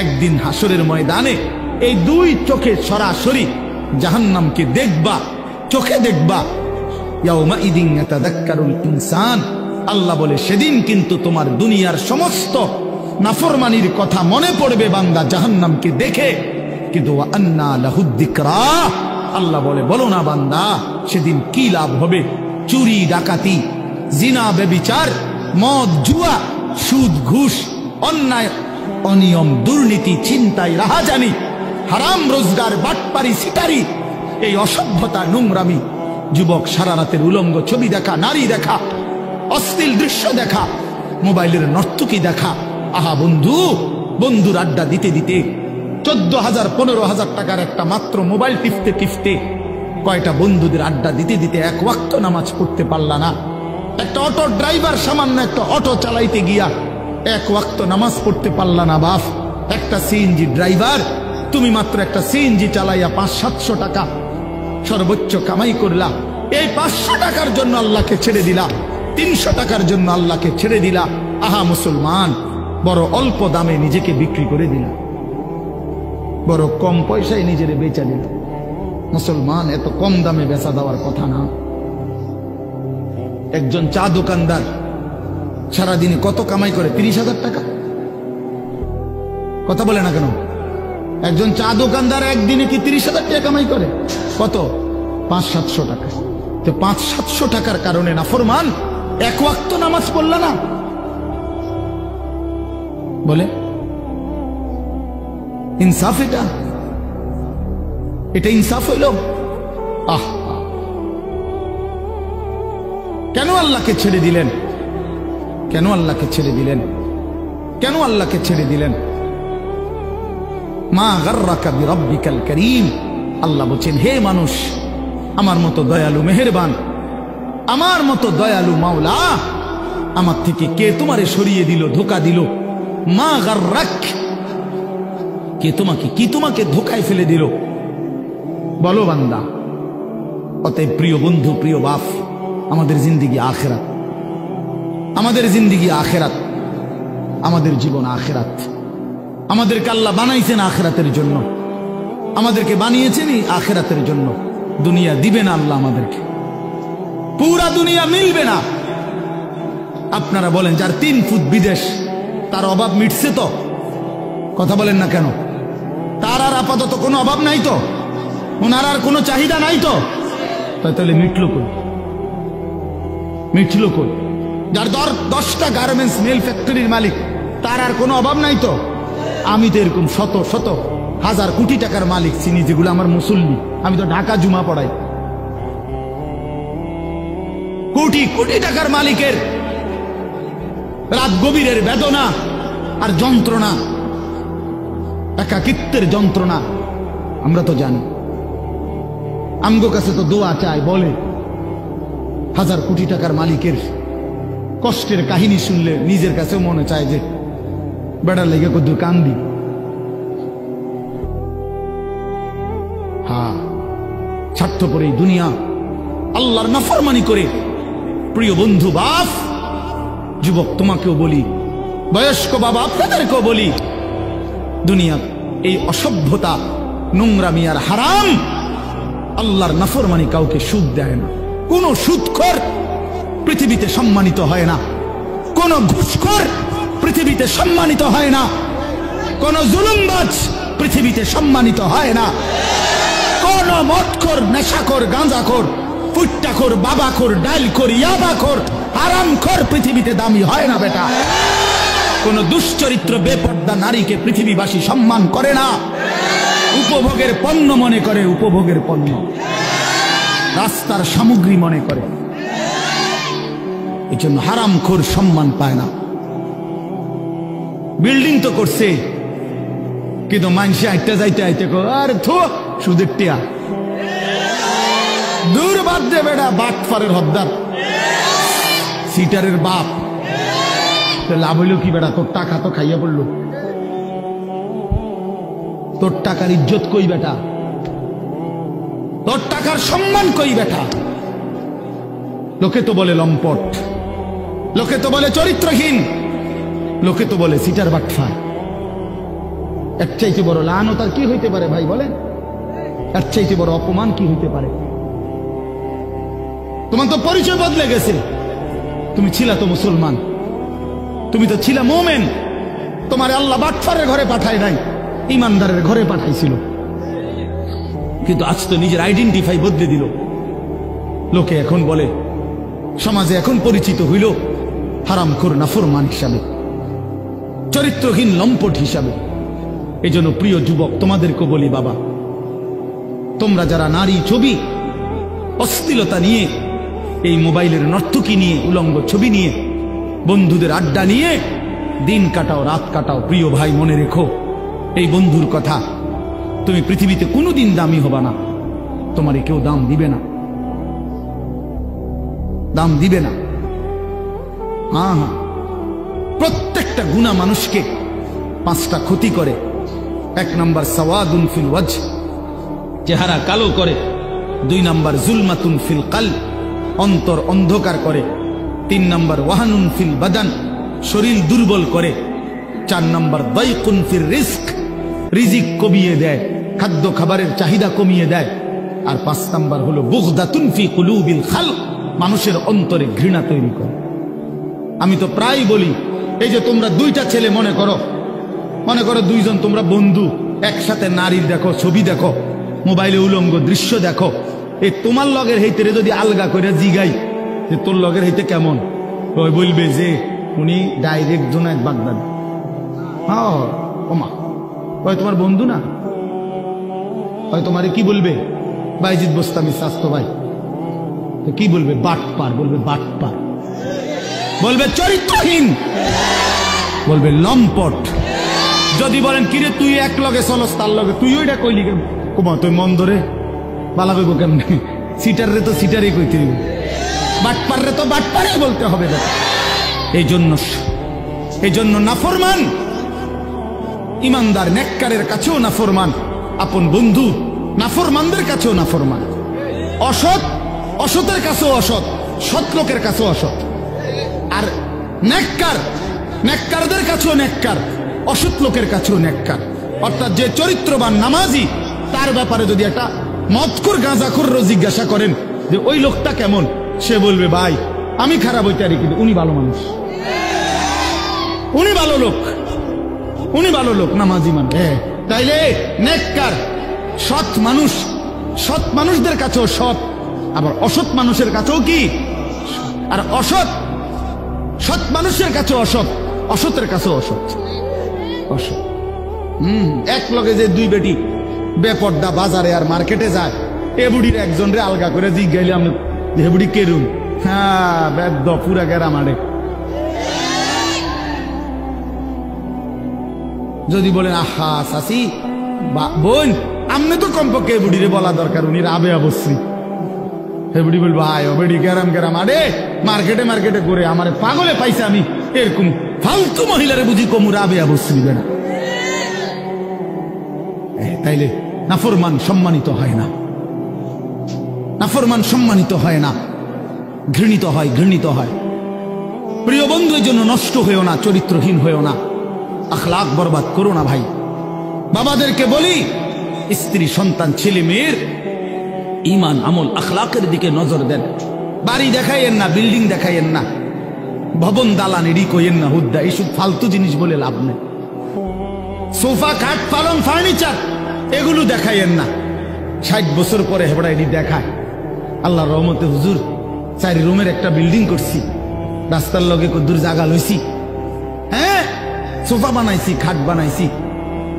একদিন হাসরের ময়দানে এই 2 চোখে সরাসরি জাহান্নামকে দেখবা, চোখে দেখবা। ইয়াউমা ইদিন ইয়াতাযাক্কারুল ইনসান। আল্লাহ বলে সেদিন কিন্তু তোমার দুনিয়ার সমস্ত নাফরমানির কথা মনে পড়বে বান্দা জাহান্নামকে দেখে। কিন্তু ওয়া আন্না লাহুদ যিকরা। আল্লাহ বলে বলো না বান্দা সেদিন কি লাভ হবে? চুরি, ডাকাতি, জিনা, ব্যভিচার, মদ, জুয়া, সুদ, ঘুষ, অন্যায়, অনিয়ম, দুর্নীতি, ছিনতাই, রাহাজানি, হারাম রোজগার, বাটপারি, সিটারি, এই অসভ্যতা, নোংরামি, যুবক সারা রাতের উলঙ্গ ছবি দেখা, নারী দেখা, অশ্লীল দৃশ্য দেখা, মোবাইলের নর্তকী দেখা। আহা বন্ধু, বন্ধুর আড্ডা দিতে দিতে 14,000 15,000 টাকার একটা মাত্র মোবাইল টিপতে টিপতে কয়টা বন্ধুদের আড্ডা দিতে দিতে 1 ওয়াক্ত নামাজ পড়তে পারলা না। একটা অটো ড্রাইভার সামান্য একটা অটো চালাইতে গিয়া 1 ওয়াক্ত নামাজ পড়তে পারলা না বাপ। একটা সিএনজি ড্রাইভার, তুমি মাত্র একটা সিএনজি চালাইয়া 500-700 টাকা সর্বোচ্চ কামাই করলা। এই 500 টাকার জন্য আল্লাহকে ছেড়ে দিলা, 300 টাকার জন্য আল্লাহকে ছেড়ে দিলা। আহা মুসলমান, বড় অল্প দামে নিজেকে বিক্রি করে দিলা, বড় কম পয়সায় নিজের বেচা দিল। মুসলমান, এত কম দামে বেচা দেওয়ার কথা না। একজন চা দোকানদার সারাদিনে কত কামাই করে? 30,000 টাকা। কথা বলে না কেন? একজন চা দোকানদার একদিনে কি 30,000 টাকা কামাই করে? কত? 500-700 টাকা। তো 500-700 টাকার কারণে নাফরমান 1 ওয়াক্ত নামাজ পড়ল না। বলে ইনসাফ? এটা ইনসাফ হইল? আহ, কেন আল্লাহকে ছেড়ে দিলেন? কেন আল্লাহকে ছেড়ে দিলেন? কেন আল্লাহকে ছেড়ে দিলেন? মা গাররাকা বিরাব্বিকাল কারীম। আল্লাহ বলেন, হে মানুষ, আমার মতো দয়ালু মেহেরবান, আমার মতো দয়ালু মাওলা, আমার থেকে কে তোমারে সরিয়ে দিল, ধোঁকা দিল? মা গাররাক, কে তোমাকে, কি তোমাকে ধোঁকায় ফেলে দিল? বলো বান্দা। অতএব প্রিয় বন্ধু, প্রিয় বাপ, আমাদের জিন্দেগি আখিরাত, আমাদের জিন্দেগি আখিরাত, আমাদের জীবন আখিরাত। আমাদেরকে আল্লাহ বানাইছেন আখিরাতের জন্য, আমাদেরকে বানিয়েছেনই আখিরাতের জন্য। দুনিয়া দিবে না আল্লাহ আমাদেরকে, পুরা দুনিয়া মিলবে না। আপনারা বলেন যার 3 ফুট বিদেশ, তার অভাব মিটছে তো? কথা বলেন না কেন? তার আর আপাতত কোনো অভাব নাই তো? ওনার আর কোনো চাহিদা নাই তো? তাহলে মিটলো কই? মিটলো কই? যার 10টা গার্মেন্টস মেল ফ্যাক্টরির মালিক, তার আর কোনো অভাব নাই তো? আমি তো এরকম শত শত হাজার কোটি টাকার মালিক চিনি, যেগুলো আমার মুসল্লি। আমি তো ঢাকা জুমা পড়াই। কোটি কোটি টাকার মালিকের রাত গভীরের বেদনা আর যন্ত্রণা, একাকিত্বের যন্ত্রণা আমরা তো জানি। আমগো কাছে তো দোয়া চায়, বলে হাজার কোটি টাকার মালিকের কষ্টের কাহিনী শুনলে নিজের কাছেও মনে চায় যে বেড়ার লেগে কদ্দুর কান্দি। স্বার্থপর এই দুনিয়া, আল্লাহর নাফরমানি করে। প্রিয় বন্ধু বাপ, যুবক তোমাকেও বলি, বয়স্ক বাবা আপনাদেরকেও বলি, দুনিয়া এই অসভ্যতা, নোংরামি আর হারাম, আল্লাহর নাফরমানি কাউকে সুদ দেয় না। কোন সুদখোর পৃথিবীতে সম্মানিত হয় না, কোন ঘুষখোর পৃথিবীতে সম্মানিত হয় না, কোন জুলুমবাজ পৃথিবীতে সম্মানিত হয় না, কোন মদখোর, নেশাখোর, গাঁজাখোর, ফুট্টাখোর, বাবাখোর, ডাইলখোর, ইয়াবাখোর, হারামখোর পৃথিবীতে দামি হয় না বেটা। কোন দুশ্চরিত্র বেপর্দা নারীকে পৃথিবীবাসী সম্মান করে না, উপভোগের পণ্য মনে করে, উপভোগের পণ্য, রাস্তার সামগ্রী মনে করে। এই জন্য হারামখোর সম্মান পায় না। বিল্ডিং তো করছে, কিন্তু মানুষে আইতে যাইতে আইতে আর থো সুদের টিয়া, দূর বাদ দে বেড়া, বাটফারের হদ্দার, সিটারের বাপ। লাভ হইল কি বেড়া? তোর টাকা তো খাইয়া পড়লো, তোর টাকার ইজ্জত কই বেটা? তোর টাকার সম্মান কই বেটা? লোকে তো বলে লম্পট, লোকে তো বলে চরিত্রহীন, লোকে তো বলে সিটার বাটফার। এর চাইতে বড় লানত আর কি হইতে পারে ভাই বলেন? এর চাইতে বড় অপমান কি হইতে পারে? তোমার তো পরিচয় বদলে গেছে। তুমি ছিলা তো মুসলমান, তুমি তো ছিলা মোমেন। তোমার আল্লাহ বাটফারের ঘরে পাঠায় নাই, ইমানদারের ঘরে পাঠাইছিল। কিন্তু আজ তো নিজের আইডেন্টিফাই বদলে দিল। লোকে এখন বলে, সমাজে এখন পরিচিত হইল হারামখোর, নাফরমান হিসাবে, চরিত্রহীন, লম্পট হিসাবে। এই জন্য প্রিয় যুবক তোমাদেরকে বলি, বাবা, তোমরা যারা নারী ছবি, অশ্লীলতা নিয়ে, এই মোবাইলের নর্তকী নিয়ে, উলঙ্গ ছবি নিয়ে, বন্ধুদের আড্ডা নিয়ে দিন কাটাও, রাত কাটাও, প্রিয় ভাই মনে রেখো এই বন্ধুর কথা, তুমি পৃথিবীতে কোনোদিন দামি হবা না। তোমারে কেউ দাম দিবে না, দাম দিবে না। হ্যাঁ হ্যাঁ, প্রত্যেকটা গুনাহ মানুষকে 5টা ক্ষতি করে। 1 নাম্বার সাওয়াদুন ফিল ওয়াজহ, চেহারা কালো করে। 2 নাম্বার জুলমাতুন ফিল কলব, অন্তর অন্ধকার করে। 3 নাম্বার ওয়াহানুন ফিল বাদান, শরীর দুর্বল করে। 4 নাম্বার দাইকুন ফির রিজক, রিজিক কমিয়ে দেয়, খাদ্য খাবারের চাহিদা কমিয়ে দেয়। আর 5 নাম্বার হলো বুগদাতুন ফি কুলুবিল খালক, মানুষের অন্তরে ঘৃণা তৈরি করে। আমি তো প্রায় বলি, এই যে তোমরা 2টা ছেলে মনে করো 2জন তোমরা বন্ধু, একসাথে নারীর দেখো, ছবি দেখো, মোবাইলে উলঙ্গ দৃশ্য দেখো। এই তোমার লগের হইতে যদি আলগা করে জিগাই যে তোর লগের হইতে কেমন, ওই বলবে যে উনি ডাইরেক্ট জোনায়েদ বাগদাদি। হ্যাঁ ওমা, ওই তোমার বন্ধু না, ওই তোমারে কি বলবে? বাইজিদ বোস্তামি স্বাস্থ্য ভাই। কি বলবে? বাটপার বলবে, বাটপার বলবে, চরিত্রহীন বলবে, লম্পট। যদি বলেন কিরে তুই এক লগে চলস, তার লগে তুই ওইটা কইলি কেন? কুমা তুই মন ধরে বালা কইব কেমনে? সিটার রে তো সিটারই কইতে হইব, বাটপার রে তো বাটপারই বলতে হবে। এই জন্য নাফরমান ইমানদার নেককারের কাছেও নাফরমান, আপন বন্ধু নাফরমানদের কাছেও নাফরমান, অসৎ অসতের কাছেও অসৎ, সৎ লোকের কাছেও অসৎ। আর নেককারদের কাছেও নেককার, অসৎ লোকের কাছেও নেককার। অর্থাৎ যে চরিত্রবান নামাজি, তার ব্যাপারে যদি একটা মদখোর, গাঁজাখোরও জিজ্ঞাসা করেন যে ওই লোকটা কেমন, সে বলবে ভাই আমি খারাপ হইতে পারি, কিন্তু উনি ভালো মানুষ, উনি ভালো লোক, উনি ভালো লোক, নামাজি মানুষ। তাইলে নেককার সৎ মানুষ, সৎ মানুষদের কাছেও সৎ, আবার অসৎ মানুষের কাছেও কি? আর সৎ মানুষের কাছে অসৎ, অসতের কাছেও অসৎ। এক লগে যে 2 বেটি বেপর্দা বাজারে আর মার্কেটে যায়, এ বুড়ির একজন রে আলগা করে জিজ্ঞাইলে আমি হে বুড়ি কেরুন, হ্যাঁ বেদ পুরা গেরা মারে। যদি বলেন আহা চাচি বোন, আমনে তো কমপক্ষে এ বুড়িরে বলা দরকার, উনি রাবে অবশ্যই। হে বুড়ি বলবো আয় ও বেড়ি গেরাম আরে মার্কেটে করে আমারে পাগলে পাইছে, আমি এরকম ফালতু মহিলারে বুঝি কমু রাবে অবশ্যই না। তাইলে নাফরমান সম্মানিত হয় না। নাফরমান সম্মানিত হয় না, ঘৃণিত হয়, ঘৃণিত হয়। প্রিয় বন্ধু, এর জন্য নষ্ট হয়েও না, চরিত্রহীন হয়েও না, আখলাক বরবাদ করো না ভাই। বাবাদেরকে বলি, স্ত্রী সন্তান ছেলে মেয়ের ঈমান আমল আখলাকের দিকে নজর দেন। বাড়ি দেখাইয়েন না, বিল্ডিং দেখাইয়েন না, ভবন দালান এডি কইয়েন না, হুদ্দা এইসব ফালতু জিনিস বলে লাভ নেই। সোফা খাট পালং ফার্নিচার এগুলো দেখাইয়েন না। 60 বছর পরে হেবড়া এডি দেখায়। আল্লাহর রহমতে হুজুর 4 রুমের একটা বিল্ডিং করছি, রাস্তার লগে কদ্দুর জায়গা লইছি, হ্যাঁ সোফা বানাইছি, খাট বানাইছি,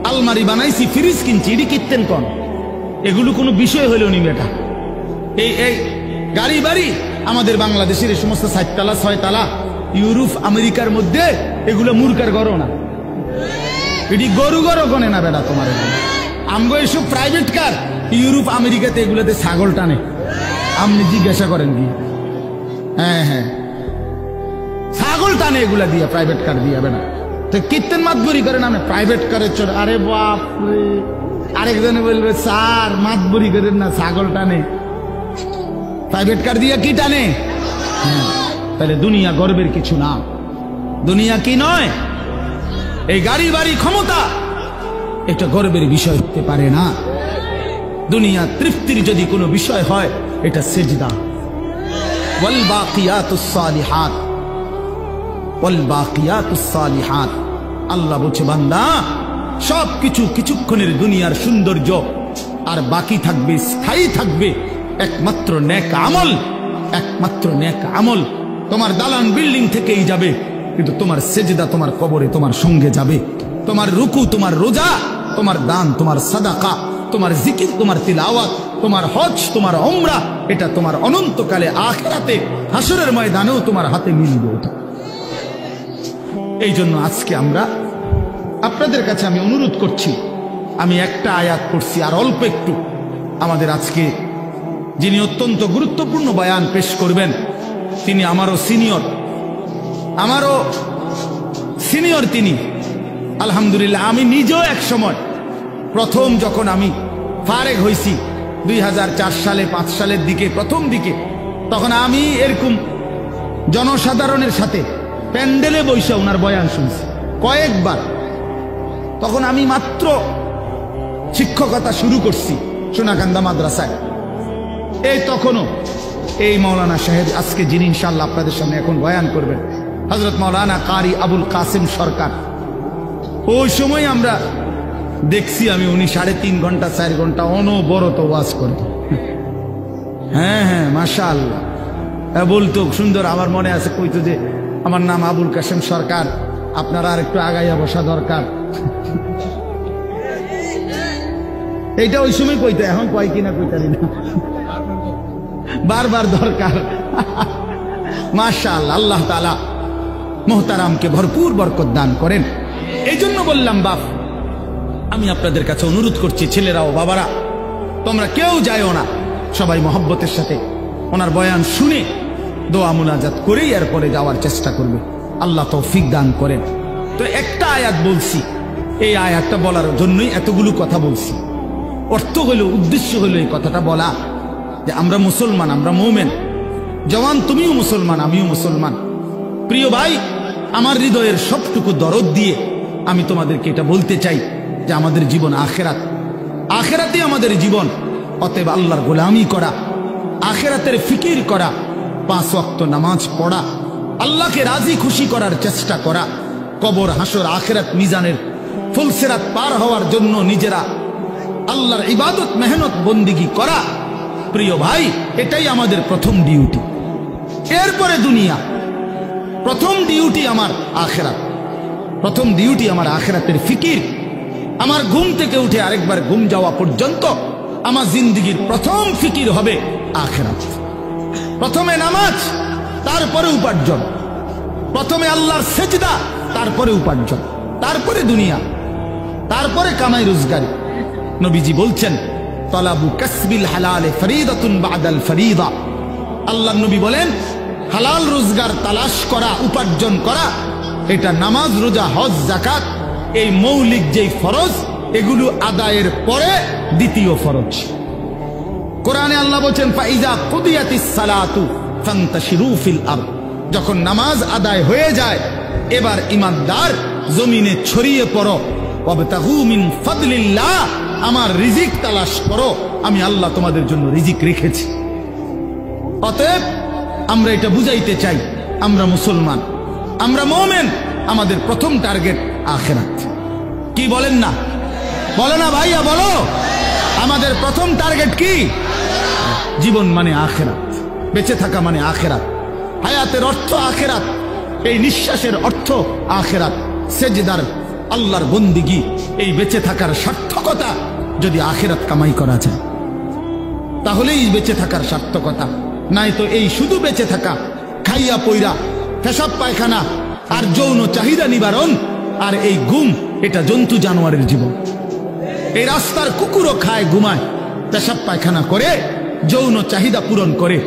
আলমারি বানাইছি, ফ্রিজ কিনছি, এডি কিনতেন কোন? এগুলো কোনো বিষয় হইল নি বেটা। এই গাড়ি বাড়ি আমাদের বাংলাদেশের এই সমস্ত 4 তালা 6 তালা ইউরোপ আমেরিকার মধ্যে এগুলো মূর্খার গড় না, এটি গরু গড় গনে না বেটা তোমার। আমগো এসব প্রাইভেট কার ইউরোপ আমেরিকাতে এগুলোতে ছাগল টানে, আপনি জিজ্ঞাসা করেন কি? হ্যাঁ হ্যাঁ, ছাগল টানে এগুলা দিয়া, প্রাইভেট কার দিয়া বেটা। তো কীর্তন মাতবরি করেন আপনি প্রাইভেট কারের চোর। আরে বাপ রে, আরেকজনে বলবে স্যার মাতবরি করেন না, ছাগল টানে, প্রাইভেট কার দিয়া কি টানে? তাহলে দুনিয়া গর্বের কিছু না। দুনিয়া কি নয়, এই গাড়ি বাড়ি ক্ষমতা এটা গর্বের বিষয় হতে পারে না। দুনিয়া তৃপ্তির যদি কোনো বিষয় হয় এটা সিজদা। ওয়াল বাকিয়াতুস সালিহাত, ওয়াল বাকিয়াতুস সালিহাত। আল্লাহ বলছে বান্দা সবকিছু কিছুক্ষণের দুনিয়ার সৌন্দর্য, আর বাকি থাকবে, স্থায়ী থাকবে একমাত্র নেক আমল, একমাত্র নেক আমল। তোমার দালান বিল্ডিং থেকেই যাবে, কিন্তু তোমার সেজদা তোমার কবরে তোমার সঙ্গে যাবে। তোমার রুকু, তোমার রোজা, তোমার দান, তোমার সাদাকা, তোমার জিকির, তোমার তিলাওয়াত, তোমার হজ, তোমার উমরা, এটা তোমার অনন্তকালে আখিরাতে হাসরের ময়দানেও তোমার হাতে মিলবে ওটা। এই জন্য আজকে আমরা আপনাদের কাছে আমি অনুরোধ করছি, আমি একটা আয়াত পড়ছি আর অল্প একটু। আমাদের আজকে যিনি অত্যন্ত গুরুত্বপূর্ণ বয়ান পেশ করবেন তিনি আমারও সিনিয়র তিনি। আলহামদুলিল্লাহ, আমি নিজেও এক সময় প্রথম যখন আমি ফারেগ হয়েছি 2004 সালে 5 সালের দিকে, প্রথম দিকে, তখন আমি এরকম জনসাধারণের সাথে প্যান্ডেলে বৈশা ওনার বয়ান শুনছি কয়েকবার। তখন আমি মাত্র শিক্ষকতা শুরু করছি সোনাকান্দা মাদ্রাসায়। এই তখনও এই মাওলানা সাহেব আজকে যিনি ইনশাআল্লাহ আপনাদের সামনে এখন বয়ান করবেন, হযরত মাওলানা কারি আবুল কাসেম সরকার, ওই সময় আমরা দেখছি আমি উনি 3.5 ঘন্টা 4 ঘন্টা অনবরত ওয়াজ করে। হ্যাঁ হ্যাঁ মাশাআল্লাহ বলতো সুন্দর। আমার মনে আছে কইতো যে আমার নাম আবুল কাসেম সরকার, আপনারা আর একটু আগাইয়া বসা দরকার। এইটা ওই সময় কইতো, এখন কয় কিনা কইতারি না, বারবার দরকার। মাশাআল্লাহ, আল্লাহ তাআলা মুহতারামকে ভরপুর বরকত দান করেন। এই জন্য বললাম বাপ, আমি আপনাদের কাছে অনুরোধ করছি, ছেলেরা ও বাবারা, তোমরা কেউ যাইও না, সবাই মহব্বতের সাথে ওনার বয়ান শুনে দোয়া মুনাজাত করেই এরপরে যাওয়ার চেষ্টা করবে। আল্লাহ তৌফিক দান করেন। তো একটা আয়াত বলছি, এই আয়াতটা বলার জন্যই এতগুলো কথা বলছি। অর্থ হলো, উদ্দেশ্য হলো এই কথাটা বলা যে আমরা মুসলমান, আমরা মুমিন। জওয়ান তুমিও মুসলমান, আমিও মুসলমান। প্রিয় ভাই, আমার হৃদয়ের সবটুকু দরদ দিয়ে আমি তোমাদেরকে এটা বলতে চাই যে আমাদের জীবন আখেরাত, আখেরাতে আমাদের জীবন। অতএব আল্লাহর গোলামি করা, আখেরাতের ফিকির করা, 5 ওয়াক্ত নামাজ পড়া, আল্লাহকে রাজি খুশি করার চেষ্টা করা, কবর হাসর আখেরাত মিজানের ফুলসেরাত পার হওয়ার জন্য নিজেরা আল্লাহর ইবাদত মেহনত বন্দিগি করা। প্রিয় ভাই, এটাই আমাদের প্রথম ডিউটি। এরপরে দুনিয়া। প্রথম ডিউটি আমার আখেরাত, প্রথম ডিউটি আমার আখেরাতের ফিকির। আমার ঘুম থেকে উঠে আরেকবার ঘুম যাওয়া পর্যন্ত আমার জিন্দেগির প্রথম ফিকির হবে আখেরাত। প্রথমে নামাজ, তারপরে উপার্জন। প্রথমে আল্লাহর সেজদা, তারপরে উপার্জন, তারপরে দুনিয়া, তারপরে কামাই রোজগার। নবীজি বলছেন, তলাবু কাসবিল হালালে ফরিদাতুন বাদাল ফরিদা। আল্লাহ নবী বলেন, হালাল রোজগার তালাশ করা, উপার্জন করা, এটা নামাজ, রোজা, হজ, যাকাত, এই মৌলিক যেই ফরজ, এগুলো আদায়ের পরে দ্বিতীয় ফরজ। কোরআনে আল্লাহ বলেন ফাইজা কুদিয়াতিস সালাতু ফান্তাশিরু ফিল আরদ, যখন নামাজ আদায় হয়ে যায় এবার ইমানদার জমিনে ছড়িয়ে পড়ো, ওয়াবতাগু মিন ফাদলিল্লাহ, আমার রিজিক তালাশ করো, আমি আল্লাহ তোমাদের জন্য রিজিক রেখেছি। অতএব আমরা এটা বুঝাইতে চাই, আমরা মুসলমান, আমরা মুমিন, আমাদের প্রথম টার্গেট আখিরাত। কি বলেন না? বলো না ভাইয়া, বলো। আমাদের প্রথম টার্গেট কি? জীবন মানে আখিরাত, বেঁচে থাকা মানে আখিরাত, হায়াতের অর্থ আখিরাত, এই নিঃশ্বাসের অর্থ আখিরাত, সেজদার আল্লাহর বন্দিগি, এই বেঁচে থাকার সার্থকতা যদি আখিরাত কামাই করা যায় তাহলেই বেঁচে থাকার সার্থকতা। নাই তো এই শুধু বেঁচে থাকা, খাইয়া পইরা পেশাব পায়খানা আর যৌন চাহিদা নিবারণ আর এই ঘুম, এটা জন্তু জানোয়ারের জীবন। এই রাস্তার কুকুরও খায়, ঘুমায়, পেশাব পায়খানা করে, যৌন চাহিদা পূরণ করে,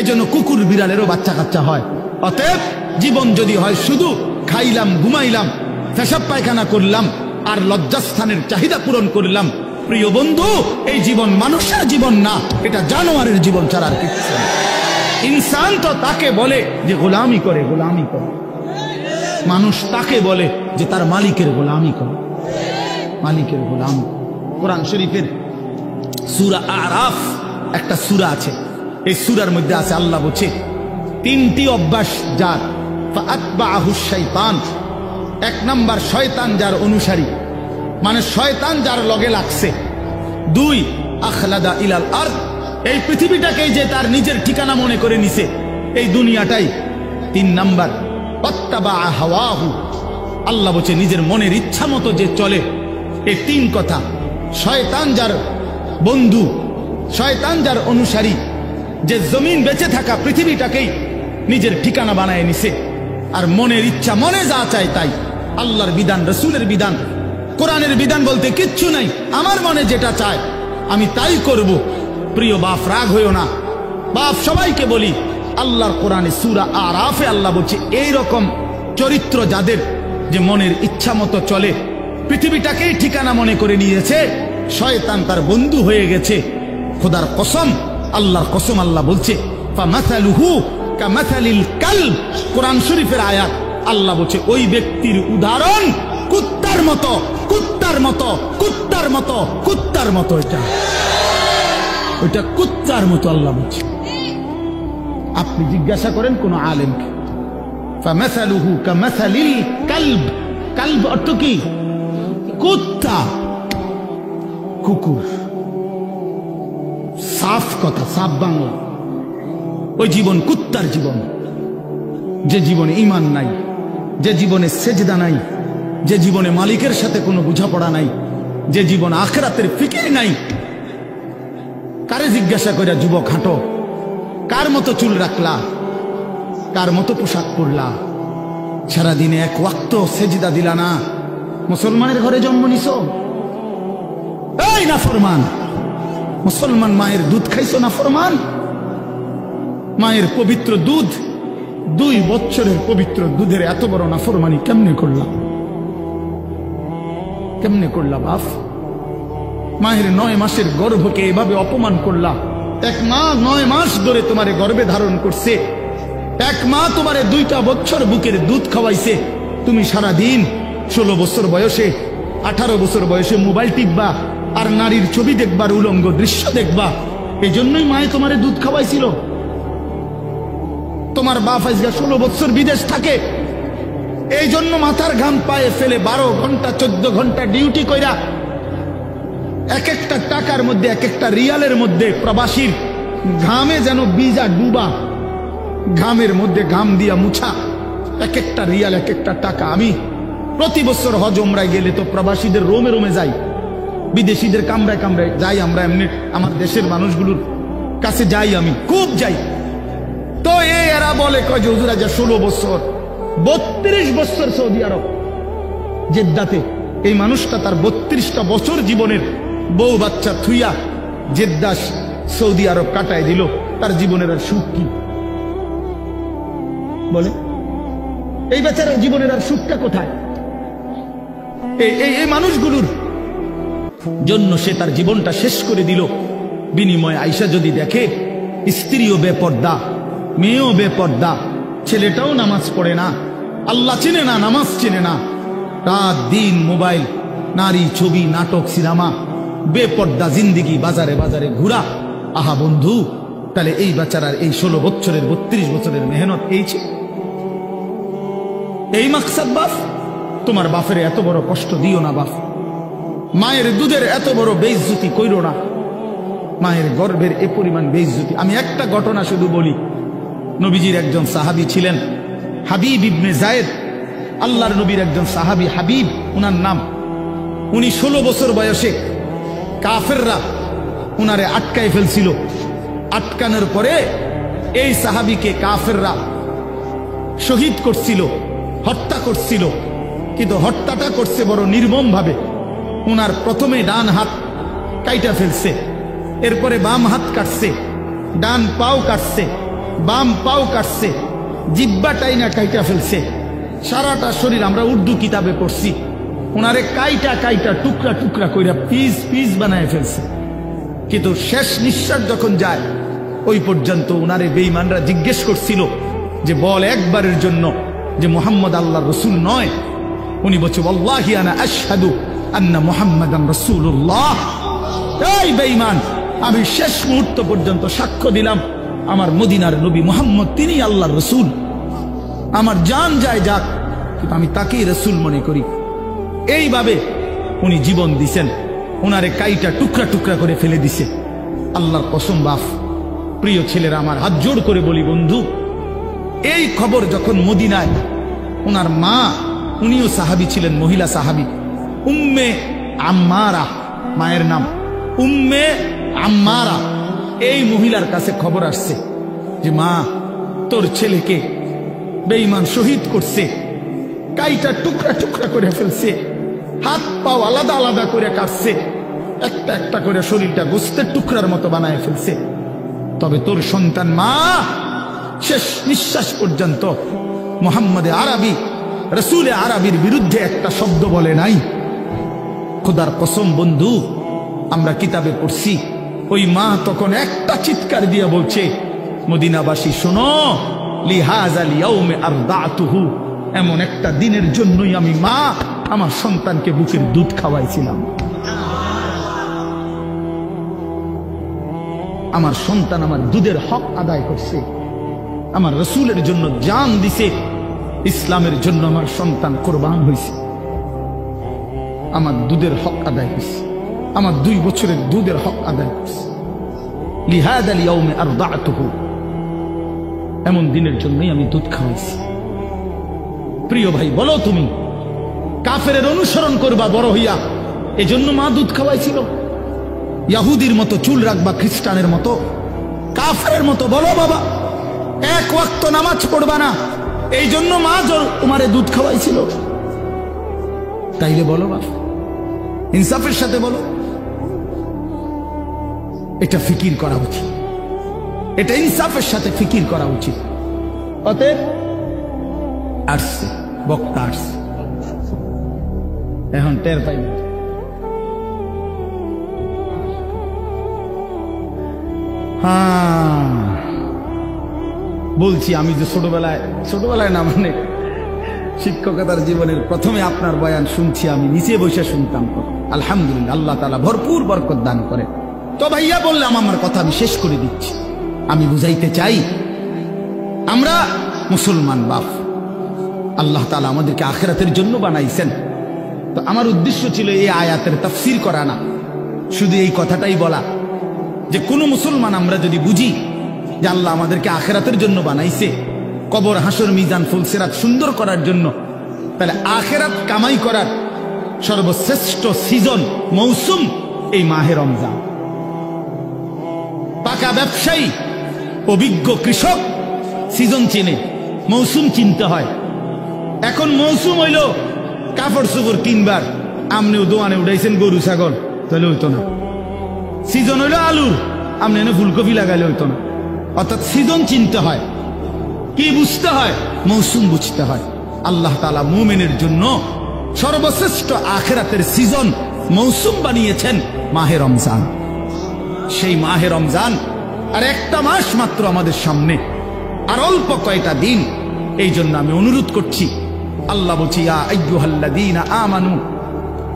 এজন্য কুকুর বিড়ালেরও বাচ্চা কাচ্চা হয়। অতএব জীবন যদি হয় শুধু খাইলাম, ঘুমাইলাম, পেশাব পায়খানা করলাম আর লজ্জাস্থানের চাহিদা পূরণ করলাম, প্রিয় বন্ধু, এই জীবন মানুষের জীবন না, এটা জানোয়ারের জীবন ছাড়া আর কিছু না। ইনসান তো তাকে বলে যে গোলামি করে, গোলামি করে। মানুষ তাকে বলে যে তার মালিকের গোলামি করে, মালিকের গোলাম। কোরআন শরীফের সূরা আরাফ একটা সূরা আছে, এই সূরার মধ্যে আছে আল্লাহ বলছে তিনটি অভ্যাস যার, ফাআতবাআহুশ শাইতান, এক নাম্বার শয়তান যার অনুসারী, মানে শয়তান যার লগে লাগছে। দুই, আখলাদা ইলাল আরদ, এই পৃথিবীটাকেই যে তার নিজের ঠিকানা মনে করে নিছে, এই দুনিয়াটাই। তিন নাম্বার, ওয়াত্তাবা হাওয়াহু, আল্লাহ বলছে নিজের মনের ইচ্ছা মতো যে চলে। এই তিন কথা, শয়তান যার বন্ধু, শয়তান যার অনুসারী, যে জমিন বেঁচে থাকা পৃথিবীটাকেই নিজের ঠিকানা বানায় নিছে আর মনের ইচ্ছা, মনে যা চায় তাই। আল্লাহর বিধান, রসুলের বিধান, কোরআনের বিধান বলতে কিচ্ছু নাই, আমার মনে যেটা চায় আমি তাই করব। প্রিয় বাপ, রাগ হইও না, বাপ সবাইকে বলি, আল্লাহর কোরআনে সূরা আরাফে আল্লাহ বলছে এইরকম চরিত্র যাদের, যে মনের ইচ্ছা মতো চলে, পৃথিবীটাকেই ঠিকানা মনে করে নিয়েছে, শয়তান তার বন্ধু হয়ে গেছে। খোদার কসম, আল্লাহর কসম, আল্লাহ বলছে ফামাসালুহু কামাসালিল কালব, কোরআন শরীফের আয়াত। আল্লাহ বলছে ওই ব্যক্তির উদাহরণ কুত্তার মতো, কুত্তার মতো, কুত্তার মতো, কুত্তার মতো। এটা ওইটা কুত্তার মতো আল্লাহ বলছে। আপনি জিজ্ঞাসা করেন কোন আলেমকে, ফামাসালুহু কামাসালিল কালব, কালব অর্থ কি? কুত্তা, কুকুর। সাফ কথা, সাফ বাংলা। ওই জীবন কুত্তার জীবন, যে জীবনে ঈমান নাই, যে জীবনে সেজদা নাই, যে জীবনে মালিকের সাথে কোনো বোঝাপড়া নাই, যে জীবন আখিরাতের ফিকির নাই। কারে জিজ্ঞাসা করে যুবক হাঁটো, কার মতো চুল রাখলা, কার মতো পোশাক পরলা, সারাদিনে এক ওয়াক্ত সেজদা দিলা না, মুসলমানের ঘরে জন্ম নিছ? এই নাফরমান, মুসলমান মায়ের দুধ খাইছো নাফরমান? মায়ের পবিত্র দুধ, 2 বছরের পবিত্র দুধের এত বড় নাফরমানি কেমনে করলাম, কেমনে করলা বাপ? মায়ের 9 মাসের গর্ভকে এভাবে অপমান করলা। এক মা 9 মাস ধরে তোমারে গর্ভে ধারণ করছে, এক মা তোমারে 2টা বছর বুকের দুধ খাওয়াইছে। তুমি সারা দিন 16 বছর বয়সে, 18 বছর বয়সে মোবাইল টিপবা আর নারীর ছবি দেখবার, উলঙ্গ দৃশ্য দেখবা। এই জন্যই মায়ে তোমারে দুধ খাওয়াইছিল। তোমার বাপ আজকে 16 বছর বিদেশ থাকে, এই জন্য মাথার ঘাম পায়ে ফেলে 12 ঘন্টা 14 ঘন্টা ডিউটি কইরা এক একটা টাকার মধ্যে, এক একটা রিয়ালের মধ্যে প্রবাসীর ঘামে যেন বীজা ডুবা, ঘামের মধ্যে ঘাম দিয়া মুছা, এক একটা রিয়াল, এক একটা টাকা। আমি প্রতি বছর হজ ওমরায় গেলে তো প্রবাসীদের রোমে রোমে যাই, বিদেশিদের কামরায় কামরায় যাই। আমরা এমনি আমার দেশের মানুষগুলোর কাছে যাই, আমি খুব যাই। তো এরা বলে কয় যে হুজুর আজ 16 বছর, 32 বছর সৌদি আরব জেদ্দাতে। এই মানুষটা তার 32টা বছর জীবনের বউ বাচ্চা থুইয়া জেদ্দা সৌদি আরব কাটায় দিল। তার জীবনের আর সুখ কি বলে? এই বেচারার জীবনের আর সুখটা কোথায়? এই মানুষগুলোর জন্য সে তার জীবনটা শেষ করে দিল। বিনিময় আইসা যদি দেখে স্ত্রীও বেপর্দা, মেয়েও বেপর্দা, ছেলেটাও নামাজ পড়ে না, আল্লাহ চেনে না, নামাজ চেনে না, রাত দিন মোবাইল, নারী, ছবি, নাটক, সিনেমা, বেপর্দা জিন্দিগি, বাজারে বাজারে ঘুরা। আহা বন্ধু, তাহলে এই বেচারার এই 16 বছরের 32 বছরের মেহনত এই ছিল, এই মাকসাদ। বাপ, তোমার বাপের এত বড় কষ্ট দিও না বাপ। মায়ের দুধের এত বড় বেইজ্জতি কইরো না, মায়ের গর্ভের এ পরিমাণ বেইজ্জতি। আমি একটা ঘটনা শুধু বলি। নবীজির একজন সাহাবী ছিলেন হাবিব ইবনে যায়েদ, আল্লাহর নবীর একজন সাহাবী হাবিব উনার নাম। উনি 16 বছর বয়সে কাফেররা উনারে আটকায় ফেলছিল। আটকানোর পরে এই সাহাবীকে কাফেররা শহীদ করছিল, হত্যা করছিল। কিন্তু হত্যাটা করছে বড় নির্মম ভাবে। উনার প্রথমে ডান হাত কাইটা ফেলছে, এরপরে বাম হাত কাটছে, ডান পাও কাটছে, বাম পাও কাটছে, জিব্বা টাইনা কাইটা ফেলছে, সারাটা শরীর। আমরা উর্দু কিতাবে পড়ছি, উনারে কাইটা কাইটা টুকরা টুকরা কইরা পিস পিস বানায় ফেলছে। কিন্তু শেষ নিঃশ্বাস যখন যায়, ওই পর্যন্ত উনারে বেঈমানরা জিজ্ঞেস করছিল যে বল একবারের জন্য যে মুহাম্মদ আল্লাহর রাসূল নয়। উনি বলছে ওয়াল্লাহি আনা আশহাদু আন্না মুহাম্মাদান রাসূলুল্লাহ। এই বেঈমান, আমি শেষ মুহূর্ত পর্যন্ত সাক্ষ্য দিলাম আমার মদিনার নবী মুহাম্মদ তিনি আল্লাহর রাসূল। আমার জান যায় যাক, কিন্তু আমি তাকেই রাসূল মনে করি। এইভাবে উনি জীবন দিছেন, উনারে কাইটা টুকরা টুকরা করে ফেলে দিছে। আল্লাহর কসম বাপ, প্রিয় ছেলেরা, আমার হাত জোড় করে বলি বন্ধু, এই খবর যখন মদিনায় উনার মা, উনিও সাহাবী ছিলেন, মহিলা সাহাবী, উম্মে আম্মারা মায়ের নাম, উম্মে আম্মারা, এই মহিলার কাছে খবর আসছে যে মা, তোর ছেলেকে বেঈমান শহীদ করছে, কাইটা টুকরা টুকরা করে ফেলছে, হাত পাও আলাদা আলাদা করে কাটছে, একটা একটা করে শরীরটা গোস্তের টুকরার মতো বানায় ফেলছে। তবে তোর সন্তান মা শেষ নিঃশ্বাস পর্যন্ত মুহাম্মদে আরবি, রাসূলে আরবির বিরুদ্ধে একটা শব্দ বলে নাই। খোদার কসম বন্ধু, আমরা কিতাবে পড়ছি, ওই মা তখন একটা চিৎকার দিয়ে বলছে, মদিনাবাসী শোনো, লিহাযাল ইয়াউমে আরদাতুহু, এমন একটা দিনের জন্যই আমি মা আমার সন্তানকে বুকের দুধ খাওয়াইছিলাম। আমার সন্তান আমার দুধের হক আদায় করছে, আমার রাসূলের জন্য জান দিছে, ইসলামের জন্য আমার সন্তান কোরবান হয়েছে, আমার দুধের হক আদায় হয়েছে, আমার 2 বছরের দুধের হক আদায় করছে। লিহাযাল ইয়াউমে আরদাতুহু, এমন দিনের জন্যই আমি দুধ খাওয়াইছি। প্রিয় ভাই, বলো তুমি কাফেরের অনুসরণ করবা বড় হইয়া, এজন্য মা দুধ খাওয়াইছিল? ইহুদির মতো চুল রাখবা, খ্রিস্টানের মতো, কাফেরের মতো? বলো বাবা, 1 ওয়াক্ত নামাজ পড়বা না, এই জন্য মা তোমারে দুধ খাওয়াইছিল? তাইলে বলো বাবা, ইনসাফের সাথে বলো। এটা ফিকির করা উচিত, এটা ইনসাফের সাথে ফিকির করা উচিত। অতএব আসছে বক্তা, আসছে, এখন টের পাই না। হ্যাঁ, বলছি আমি যে ছোটবেলায় না, মানে শিক্ষকতার জীবনের প্রথমে আপনার বয়ান শুনছি, আমি নিচে বসে শুনতাম। আলহামদুলিল্লাহ, আল্লাহ তাআলা ভরপুর বরকত দান করে। তো ভাইয়া বললাম, আমার কথা আমি শেষ করে দিচ্ছি। আমি বুঝাইতে চাই, আমরা মুসলমান বাপ, আল্লাহ তাআলা আমাদেরকে আখিরাতের জন্য বানাইছেন। তো আমার উদ্দেশ্য ছিল এই আয়াতের তাফসীর করা না, শুধু এই কথাটাই বলা যে কোন মুসলমান আমরা যদি বুঝি যে আল্লাহ আমাদেরকে আখিরাতের জন্য বানাইছে, কবর, হাসর, মিজান, ফুলসিরাত সুন্দর করার জন্য, তাহলে আখিরাত কামাই করার সর্বশ্রেষ্ঠ সিজন, মৌসুম এই মাহে রমজান। পাকা ব্যবসায়ী, অভিজ্ঞ কৃষক সিজন চিনে, মৌসুম চিনতে হয়। এখন মৌসুম হইল কাপড় চোপড় কিনবার, আমনেও দোয়ানে উঠাইছেন গরু ছাগল, তাহলে হইতো না। সিজন হইল আলুর, আমনে এনে ফুলকপি লাগাইলে হইতো না। অর্থাৎ সিজন চিনতে হয়। কি বুঝতে হয়? মৌসুম বুঝতে হয়। আল্লাহ তাআলা মুমিনের জন্য সর্বশ্রেষ্ঠ আখিরাতের সিজন, মৌসুম বানিয়েছেন মাহে রমজান। সেই মাহে রমজান আর একটা মাস মাত্র আমাদের সামনে, আর অল্প কয়টা দিন। এই জন্য আমি অনুরোধ করছি, আল্লাহ বলছি, ইয়া আইয়ুহাল্লাযীনা আমানু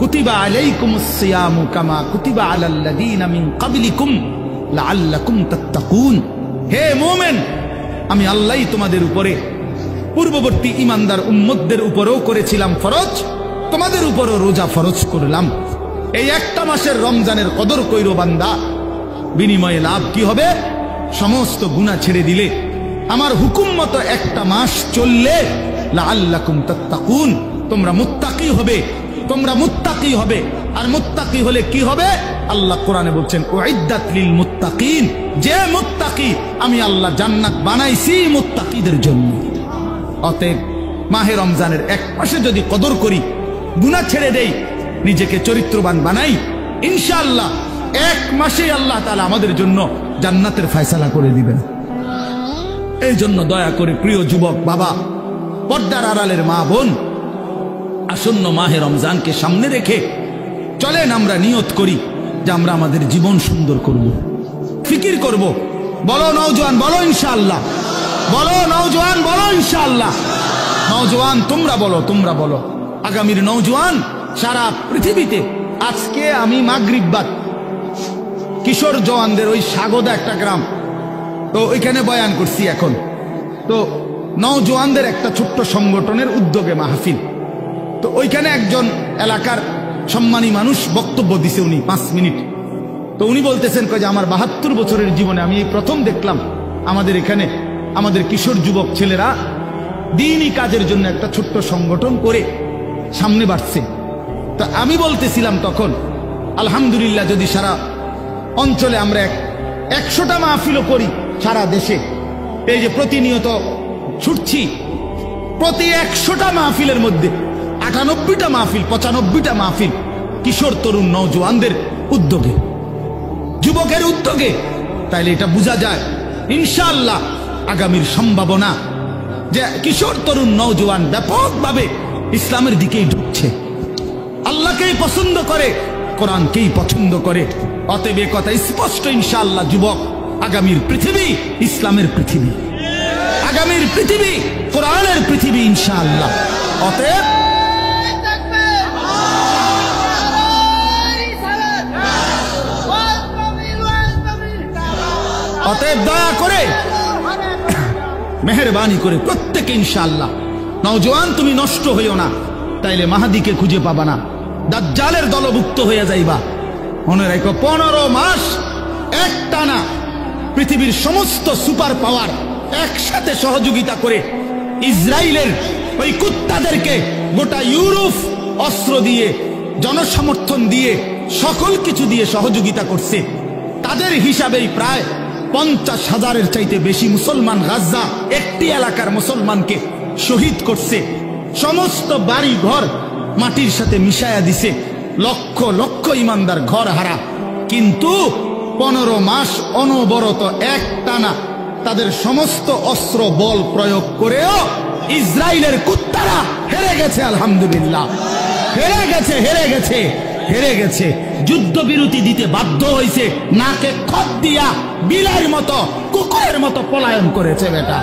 কুতিবা আলাইকুমুস সিয়ামু কামা কুতিবা আলাল্লাযীনা মিন ক্বাবলিকুম লাআল্লাকুম তাত্তাকুন। হে মুমিন, আমি আল্লাহই তোমাদের উপরে পূর্ববর্তী ইমানদার উম্মতদের উপরেও করেছিলাম ফরজ, তোমাদের উপরও রোজা ফরজ করলাম। এই একটা মাসের রমজানের কদর কইরো বান্দা, বিনিময়ে লাভ কি হবে? সমস্ত গুনাহ ছেড়ে দিলে, আমার হুকুম মতো একটা মাস চললে, লাআল্লাকুম তাত্তাকুন, তোমরা মুত্তাকি হবে, তোমরা মুত্তাকি হবে। আর মুত্তাকি হলে কি হবে? আল্লাহ কোরআনে বলছেন, উইদ্দাত লিল মুত্তাকিন, যে মুত্তাকি আমি আল্লাহ জান্নাত বানাইছি মুত্তাকিদের জন্য। অতএব মাহে রমজানের এক মাসে যদি কদর করি, গুনাহ ছেড়ে দেই, নিজেকে চরিত্রবান বানাই, ইনশাআল্লাহ এক মাসে আল্লাহ তাআলা আমাদের জন্য জান্নাতের ফয়সালা করে দিবেন। এই জন্য দয়া করে প্রিয় যুবক বাবা, পর্দার আড়ালের মা বোন, আসন্ন মাহে রমজানকে সামনে রেখে চলেন আমরা নিয়ত করি যে আমরা আমাদের জীবন সুন্দর করব, ফিকির করব। বলো নওজোয়ান, বলো ইনশাআল্লাহ, বলো নওজোয়ান, বলো ইনশাআল্লাহ। নওজোয়ান তোমরা বলো, তোমরা বলো। আগামীর নওজোয়ান সারা পৃথিবীতে, আজকে আমি মাগরিব বাদ কিশোর জওয়ানদের ওই সাগদা একটা গ্রাম, তো ওইখানে বয়ান করছি। এখন তো নওজোয়ানদের একটা ছোট্ট সংগঠনের উদ্যোগে মাহফিল, তো ওইখানে একজন এলাকার সম্মানী মানুষ বক্তব্য দিছে, উনি 5 মিনিট। তো উনি বলতেছেন যে আমার 72 বছরের জীবনে আমি এই প্রথম দেখলাম আমাদের এখানে আমাদের কিশোর যুবক ছেলেরা দ্বীনি কাজের জন্য একটা ছোট্ট সংগঠন করে সামনে বাড়ছে। তো আমি বলতেছিলাম তখন, আলহামদুলিল্লাহ, যদি সারা অঞ্চলে আমরা 100টা মাহফিলও করি সারা দেশে, এই যে প্রতিনিয়ত ছুটছি, প্রতি 100টা মাহফিলের মধ্যে 98টা মাহফিল, 95টা মাহফিল কিশোর তরুণ নওজোয়ানদের উদ্যোগে, যুবকের উদ্যোগে, তাইলে এটা বোঝা যায় ইনশাআল্লাহ আগামীর সম্ভাবনা যে কিশোর তরুণ নওজোয়ান ব্যাপকভাবে ইসলামের দিকেই ঢুকছে, আল্লাহকেই পছন্দ করে, কোরআনকেই পছন্দ করে। অতএব এ কথা স্পষ্ট ইনশাআল্লাহ, যুবক, আগামীর পৃথিবী ইসলামের পৃথিবী, আগামীর পৃথিবী কোরআনের পৃথিবী ইনশাআল্লাহ। অতএব অতএব দয়া করে, মেহেরবানি করে প্রত্যেকে ইনশাআল্লাহ, নওজোয়ান তুমি নষ্ট হইও না, তাইলে মাহাদিকে খুঁজে পাবা না, দাজ্জালের দলভুক্ত হয়ে যাইবা। মনে রাখো, 15 মাস একটানা পৃথিবীর সমস্ত সুপার পাওয়ার একসাথে সহযোগিতা করে ইসরায়েলের ওই কুত্তাদেরকে গোটা ইউরোপ অস্ত্র দিয়ে, জনসমর্থন দিয়ে, সকল কিছু দিয়ে সহযোগিতা করছে। তাদের হিসাবেই প্রায় 50,000-এর চাইতে বেশি মুসলমান গাজা একটি এলাকার মুসলমানকে শহীদ করছে, সমস্ত বাড়ি ঘর মাটির সাথে মিশায়া দিছে, লক্ষ লক্ষ ইমানদার ঘর হারা। কিন্তু 15 মাস অনবরত একটানা তাদের সমস্ত অস্ত্র বল প্রয়োগ করেও ইসরায়েলের কুত্তারা হেরে গেছে। আলহামদুলিল্লাহ, হেরে গেছে, হেরে গেছে, হেরে গেছে। যুদ্ধবিরতি দিতে বাধ্য হয়েছে, নাকে খত দিয়া বিলাইয়ের মতো, কুকুরের মতো পলায়ন করেছে বেটা।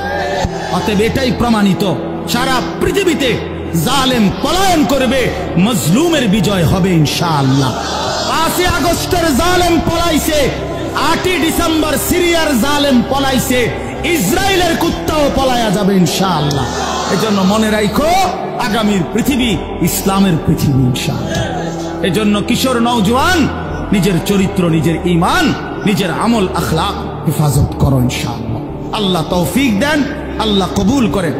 অতএব এটাই প্রমাণিত, সারা পৃথিবীতে জালেম পলায়ন করবে, মজলুমের বিজয় হবে ইনশাআল্লাহ। 5 আগস্টের জালেম পলাইছে, 8 ডিসেম্বর সিরিয়ার জালেম পলাইছে, ইসরায়েলের কুত্তাও পলায়া যাবে ইনশাআল্লাহ। এজন্য মনে রাখো, আগামীর পৃথিবী ইসলামের পৃথিবী ইনশাআল্লাহ। এজন্য কিশোর নওজোয়ান নিজের চরিত্র, নিজের ঈমান, নিজের আমল আখলাক হেফাজত করো ইনশাআল্লাহ। আল্লাহ তৌফিক দেন, আল্লাহ কবুল করেন।